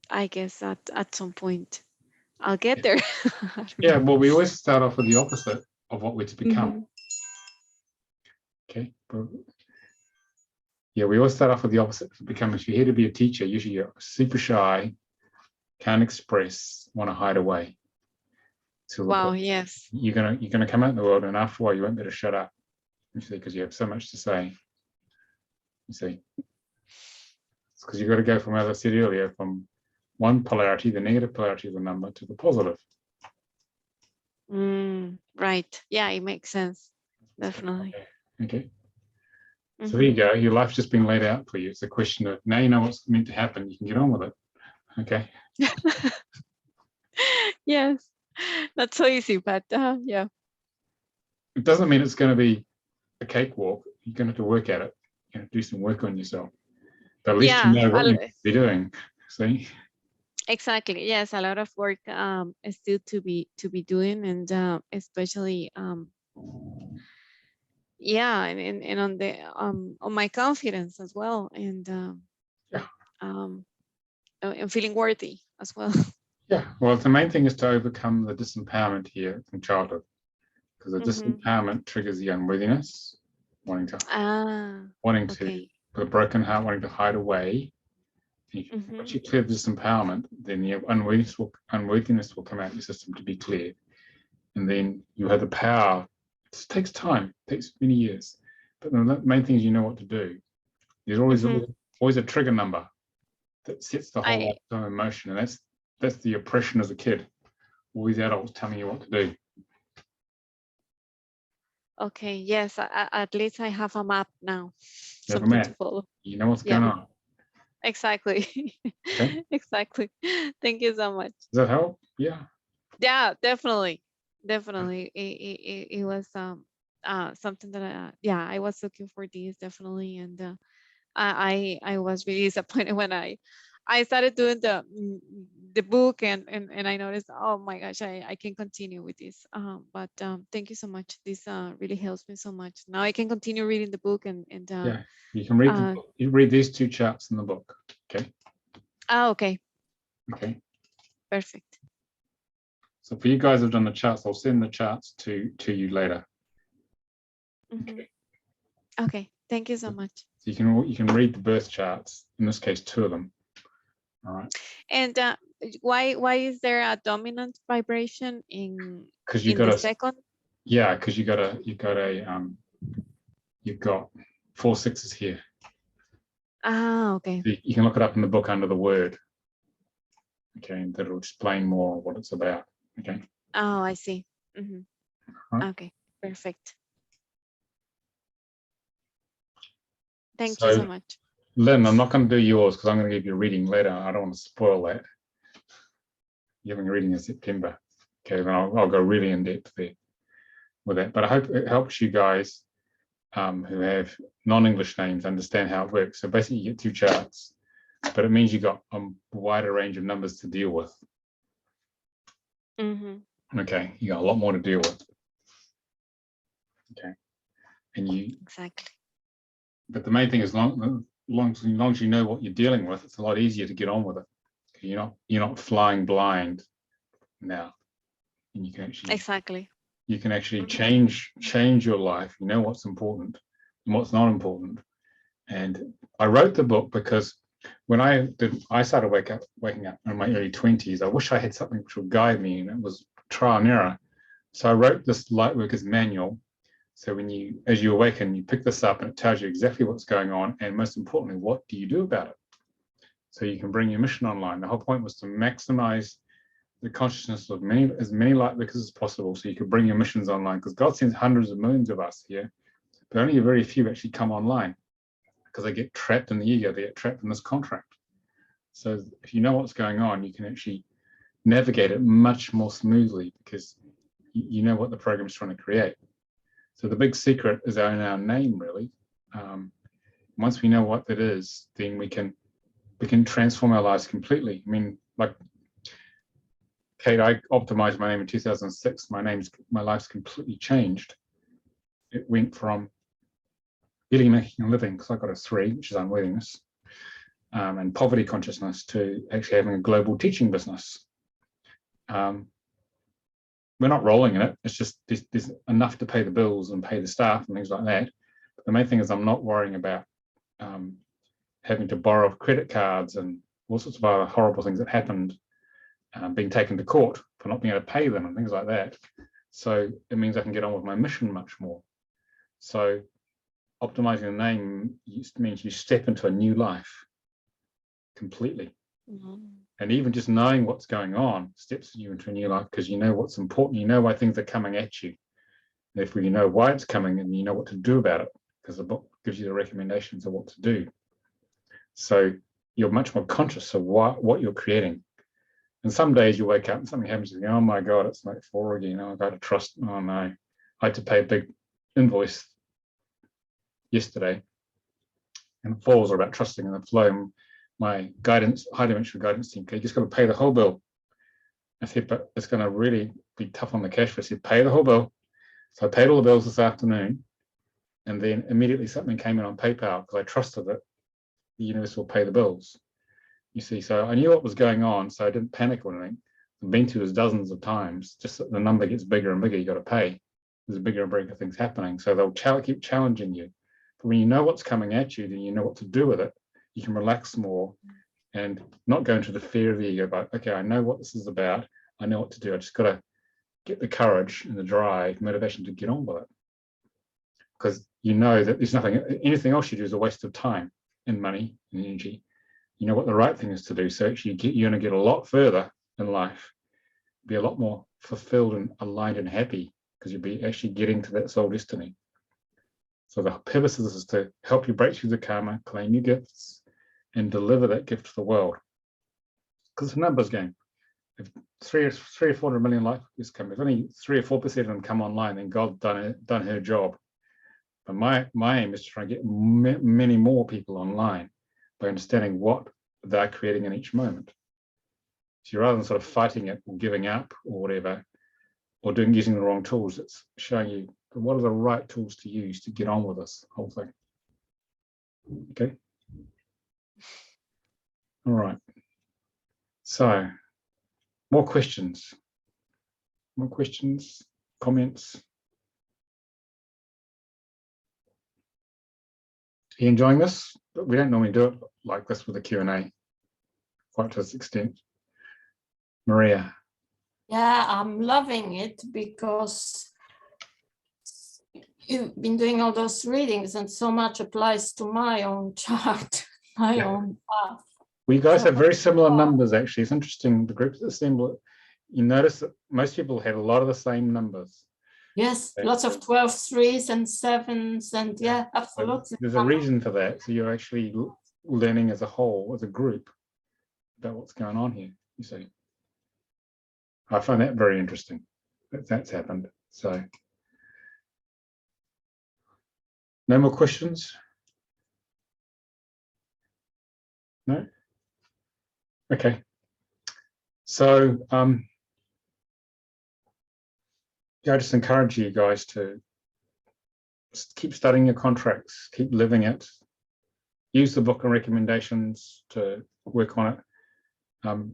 I guess at some point I'll get there. I don't Yeah, know. well, we always start off with the opposite of what we're to become. Okay, Yeah, we always start off with the opposite. If you're here to be a teacher, usually you're super shy, can't express, want to hide away. So Wow, yes. you're gonna come out in the world, and after a while you won't be able to shut up. You see, because you have so much to say. You see, it's because you've got to go from, as I said earlier, from one polarity, the negative polarity of the number, to the positive. Right. Yeah, it makes sense. Definitely. Okay. So there you go. Your life's just been laid out for you. It's a question of, now you know what's meant to happen. You can get on with it. Okay. Yes, not so easy, but yeah. It doesn't mean it's going to be a cakewalk. You're going to have to work at it. You're going to do some work on yourself. But at least you know what you need to be doing. See? Exactly. Yes, a lot of work is still to be doing, and especially yeah, and on the on my confidence as well, and and feeling worthy as well. Yeah. Well, the main thing is to overcome the disempowerment here from childhood, because the disempowerment triggers the unworthiness, wanting to with a broken heart, wanting to hide away. Once you clear disempowerment, then the unworthiness will come out of your system to be cleared, and then you have the power. It takes time, it takes many years, but the main thing is you know what to do. There's always a trigger number that sets the whole lifetime in motion, and that's the oppression as a kid. All these adults telling you what to do. Okay. Yes. At least I have a map now. You have a Something map. to follow. You know what's going on. Exactly. Okay. Exactly. Thank you so much. Does that help? Yeah. Yeah, definitely. Definitely. It was something that I was looking for this definitely, and I was really disappointed when I started doing the book, and I noticed, oh my gosh, I can continue with this. But thank you so much. This really helps me so much. Now I can continue reading the book, and yeah, you can read the book. You read these 2 charts in the book. Okay. Oh, okay. Okay. Perfect. So for you guys who've done the charts, I'll send the charts to you later. Okay. Okay. Thank you so much. So you can read the birth charts. In this case, 2 of them. All right. And why is there a dominant vibration in the second? Yeah, because you've got 4 6s here. Ah, okay. So you can look it up in the book under the word. Okay, and that'll explain more what it's about. Okay. Oh, I see. Right. Okay, perfect. Thank you so much. Lynn, I'm not going to do yours because I'm going to give you a reading later. I don't want to spoil that. You're having a reading in September. Okay, then I'll go really in depth there with that. But I hope it helps you guys who have non-English names understand how it works. So basically you get 2 charts, but it means you got a wider range of numbers to deal with. Okay, you got a lot more to deal with. Okay, and exactly. But the main thing is, long as you know what you're dealing with, it's a lot easier to get on with it. You're not flying blind now, and you can actually you can actually change your life. You know what's important and what's not important. And I wrote the book because when I started waking up in my early 20s. I wish I had something which would guide me, and it was trial and error. So I wrote this Lightworkers Manual. So as you awaken, you pick this up and it tells you exactly what's going on, and most importantly, what do you do about it? So you can bring your mission online. The whole point was to maximize the consciousness of as many Lightworkers as possible, so you could bring your missions online, because God sends hundreds of millions of us here, but only a very few actually come online because they get trapped in the ego, they get trapped in this contract. So if you know what's going on, you can actually navigate it much more smoothly because you know what the program is trying to create. So the big secret is in our name, really. Once we know what that is, then we can transform our lives completely. I mean, like Kate, I optimized my name in 2006. My life's completely changed. It went from barely making a living, because I got a 3, which is unworthiness, and poverty consciousness, to actually having a global teaching business. We're not rolling in it. It's just there's enough to pay the bills and pay the staff and things like that. But the main thing is I'm not worrying about having to borrow credit cards and all sorts of other horrible things that happened, being taken to court for not being able to pay them and things like that. So it means I can get on with my mission much more. So optimizing the name means you step into a new life completely. And even just knowing what's going on steps you into a new life, because you know what's important, you know why things are coming at you. Therefore, you know why it's coming and you know what to do about it, because the book gives you the recommendations of what to do. So you're much more conscious of what you're creating. And some days you wake up and something happens, you go, oh my God, it's like 4 again. I've got to trust. Oh no, I had to pay a big invoice yesterday. And it falls about trusting in the flow. My guidance, high dimensional guidance team, you just got to pay the whole bill. I said, but it's going to really be tough on the cash flow. I said, pay the whole bill. So I paid all the bills this afternoon. And then immediately something came in on PayPal because I trusted that the universe will pay the bills. You see, so I knew what was going on, so I didn't panic or anything. I've been through this dozens of times, just that the number gets bigger and bigger, you got to pay. There's bigger and bigger things happening. So they'll keep challenging you. But when you know what's coming at you, then you know what to do with it. You can relax more and not go into the fear of the ego, but okay, I know what this is about. I know what to do. I just got to get the courage and the drive, motivation to get on with it. Because you know that there's nothing, anything else you do is a waste of time and money and energy. You know what the right thing is to do. So actually you're going to get a lot further in life, be a lot more fulfilled and aligned and happy, because you'll be actually getting to that soul destiny. So the purpose of this is to help you break through the karma, claim your gifts, and deliver that gift to the world. Because it's a numbers game. If 3 or 400 million life is coming, if only 3 or 4% of them come online, then God's done her job. But my aim is to try and get many more people online by understanding what they're creating in each moment. So rather than sort of fighting it or giving up or whatever, or using the wrong tools, it's showing you what are the right tools to use to get on with this whole thing. Okay. All right. So, more questions? More questions? Comments? Are you enjoying this? We don't normally do it like this with a Q&A, quite to this extent. Maria. Yeah, I'm loving it because you've been doing all those readings and so much applies to my own chart, my own path. We guys have very similar numbers, actually. It's interesting, the groups that assemble, you notice that most people have a lot of the same numbers. Yes, lots of 12 3s and 7s, and yeah, absolutely. There's a reason for that. So you're actually learning as a whole, as a group, about what's going on here, you see. I find that very interesting that that's happened. So, no more questions? No? Okay. So, yeah, I just encourage you guys to keep studying your contracts, keep living it, use the book and recommendations to work on it.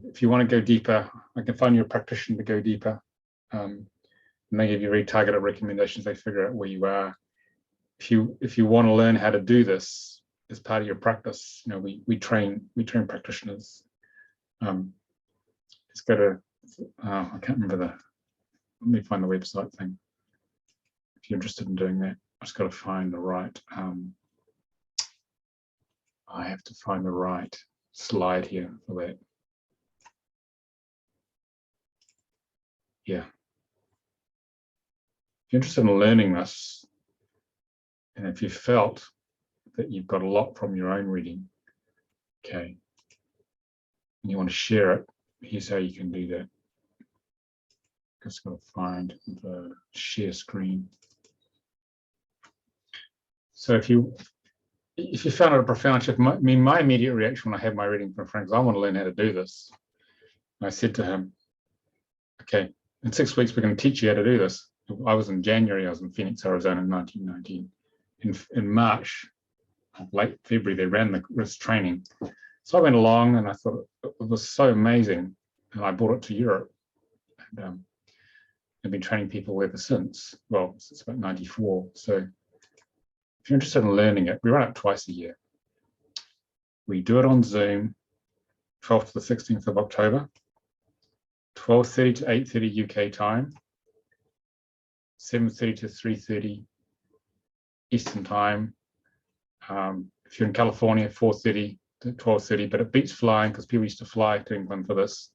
If you want to go deeper, I can find you a practitioner to go deeper. And they give you very targeted recommendations. They figure out where you are. If you want to learn how to do this as part of your practice, you know, we train practitioners. Let's go to I can't remember let me find the website thing. If you're interested in doing that, I just got to find the right. I have to find the right slide here for that. Yeah. If you're interested in learning this, and if you felt that you've got a lot from your own reading, okay, and you want to share it, here's how you can do that. Just got to find the share screen. So if you found it a profound shift, my immediate reaction when I had my reading from Frank is, I want to learn how to do this. And I said to him, okay, in 6 weeks, we're going to teach you how to do this. I was in January, I was in Phoenix, Arizona in 1919. In March, late February, they ran this training. So I went along and I thought it was so amazing. And I brought it to Europe. And I've been training people ever since. Well, since about 94. So if you're interested in learning it, we run it twice a year. We do it on Zoom, 12th to the 16th of October, 12:30 to 8:30 UK time, 7:30 to 3:30 Eastern time. If you're in California, 4:30 to 12:30, but it beats flying because people used to fly to England for this.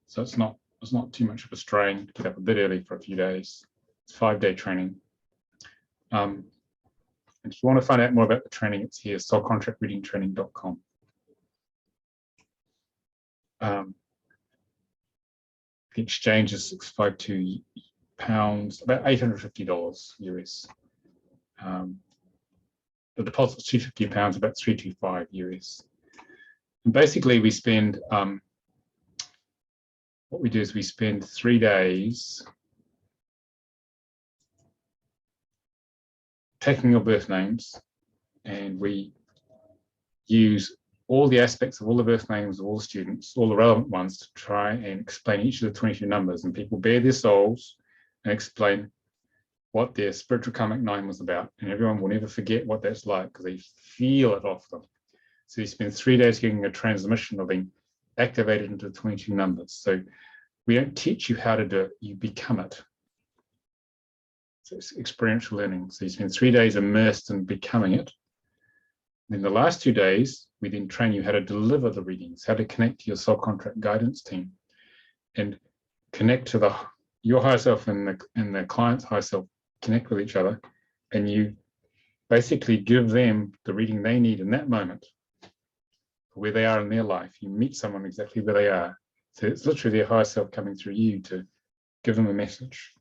So it's not too much of a strain to get up a bit early for a few days. It's 5-day training. And if you want to find out more about the training, it's here, soulcontractreadingtraining.com. The exchange is £652, about $850 US. The deposit's £250, about $325 US. And basically, we spend what we do is we spend 3 days taking your birth names, and we use all the aspects of all the birth names of all the students, all the relevant ones, to try and explain each of the 22 numbers. And people bare their souls and explain what their spiritual karmic 9 was about. And everyone will never forget what that's like because they feel it off them. So you spend 3 days getting a transmission of being activated into the 22 numbers. So we don't teach you how to do it, you become it. So it's experiential learning. So you spend 3 days immersed in becoming it. In the last 2 days, we then train you how to deliver the readings, how to connect to your soul contract guidance team and connect to your higher self and the client's higher self, connect with each other. And you basically give them the reading they need in that moment, where they are in their life. You meet someone exactly where they are. So it's literally their higher self coming through you to give them a message.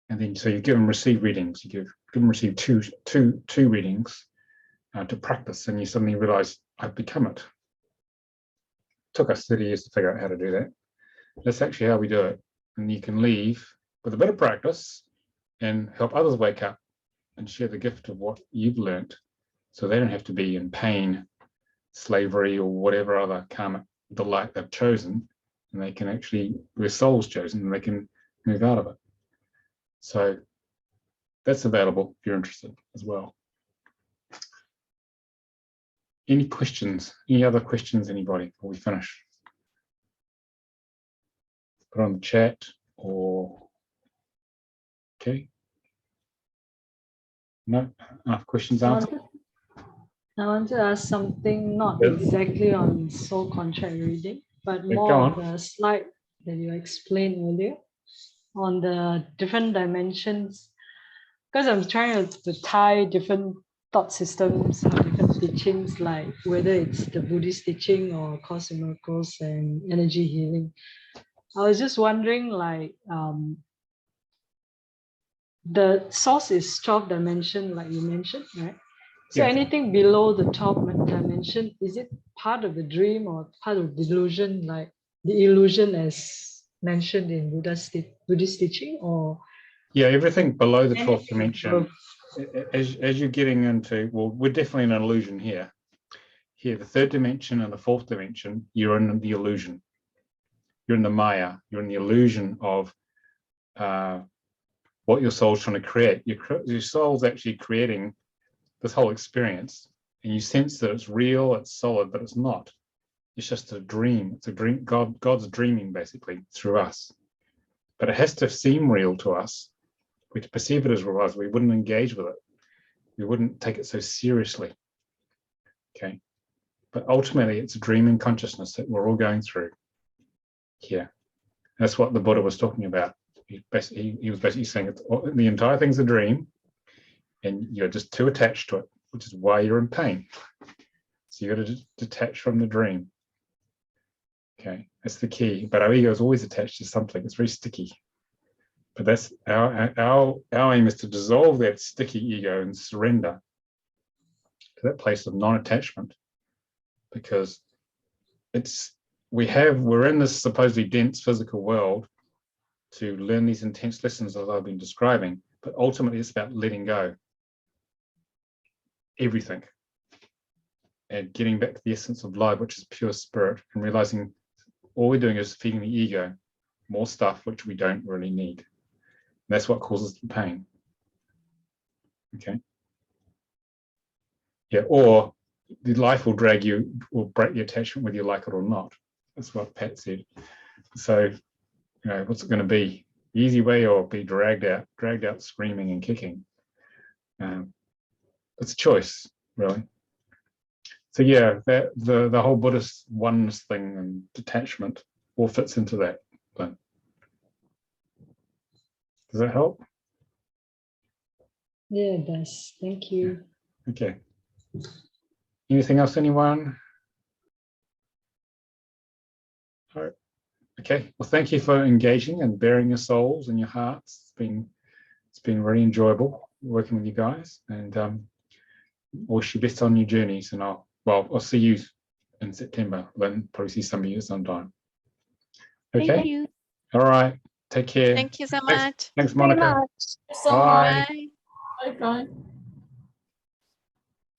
And then, so you give them receive readings. You give them receive two readings to practice, and you suddenly realize, I've become it. It took us 30 years to figure out how to do that. That's actually how we do it. And you can leave with a bit of practice and help others wake up and share the gift of what you've learned, so they don't have to be in pain, slavery, or whatever other karmic delight they've chosen, and they can actually, their soul's chosen, and they can move out of it. So that's available if you're interested as well. Any questions? Any other questions, anybody, before we finish? Put on the chat or, okay. No, enough questions answered. I want to ask something not exactly on soul contract reading, but Yeah, more go on on. the slide that you explained earlier on the different dimensions. Because I'm trying to tie different thought systems or different teachings, like whether it's the Buddhist teaching or Course in Miracles and energy healing. I was just wondering, like, the source is 12th dimension, like you mentioned, right? So Yes. anything below the 12th dimension, is it part of the dream or part of the delusion, like the illusion as mentioned in Buddhist teaching, or? Yeah, everything below the 12th Anything dimension, above. as you're getting into, well, we're definitely in an illusion here. Here, the 3rd dimension and the 4th dimension, you're in the illusion. You're in the Maya. You're in the illusion of what your soul's trying to create. Your soul's actually creating this whole experience, and you sense that it's real, it's solid, but it's not. It's just a dream. It's a dream. God's dreaming basically through us, but it has to seem real to us. We perceive it as real, we wouldn't engage with it. We wouldn't take it so seriously. Okay, but ultimately, it's a dreaming consciousness that we're all going through here. That's what the Buddha was talking about. He was basically saying the entire thing's a dream, and you're just too attached to it, which is why you're in pain. So you got to detach from the dream. Okay, that's the key. But our ego is always attached to something. It's very sticky. But that's our aim is to dissolve that sticky ego and surrender to that place of non-attachment, because we're in this supposedly dense physical world to learn these intense lessons that I've been describing, but ultimately it's about letting go everything and getting back to the essence of life, which is pure spirit, and realizing all we're doing is feeding the ego more stuff which we don't really need. And that's what causes the pain. Okay. Yeah, or the life will drag you, will break the attachment whether you like it or not. That's what Pat said. So, you know, what's it going to be? The easy way or be dragged out screaming and kicking? It's a choice, really. So yeah, that the whole Buddhist oneness thing and detachment all fits into that. Then. Does that help? Yeah, it does. Thank you. Okay. Anything else, anyone? All right. Okay. Well, thank you for engaging and bearing your souls and your hearts. It's been really enjoyable working with you guys, and wish you best on your journeys. And I'll see you in September. Then probably see some of you sometime. Okay. Thank you. All right. Take care. Thank you so much. Thanks, Very Monica. much. So Bye. Bye. Bye bye.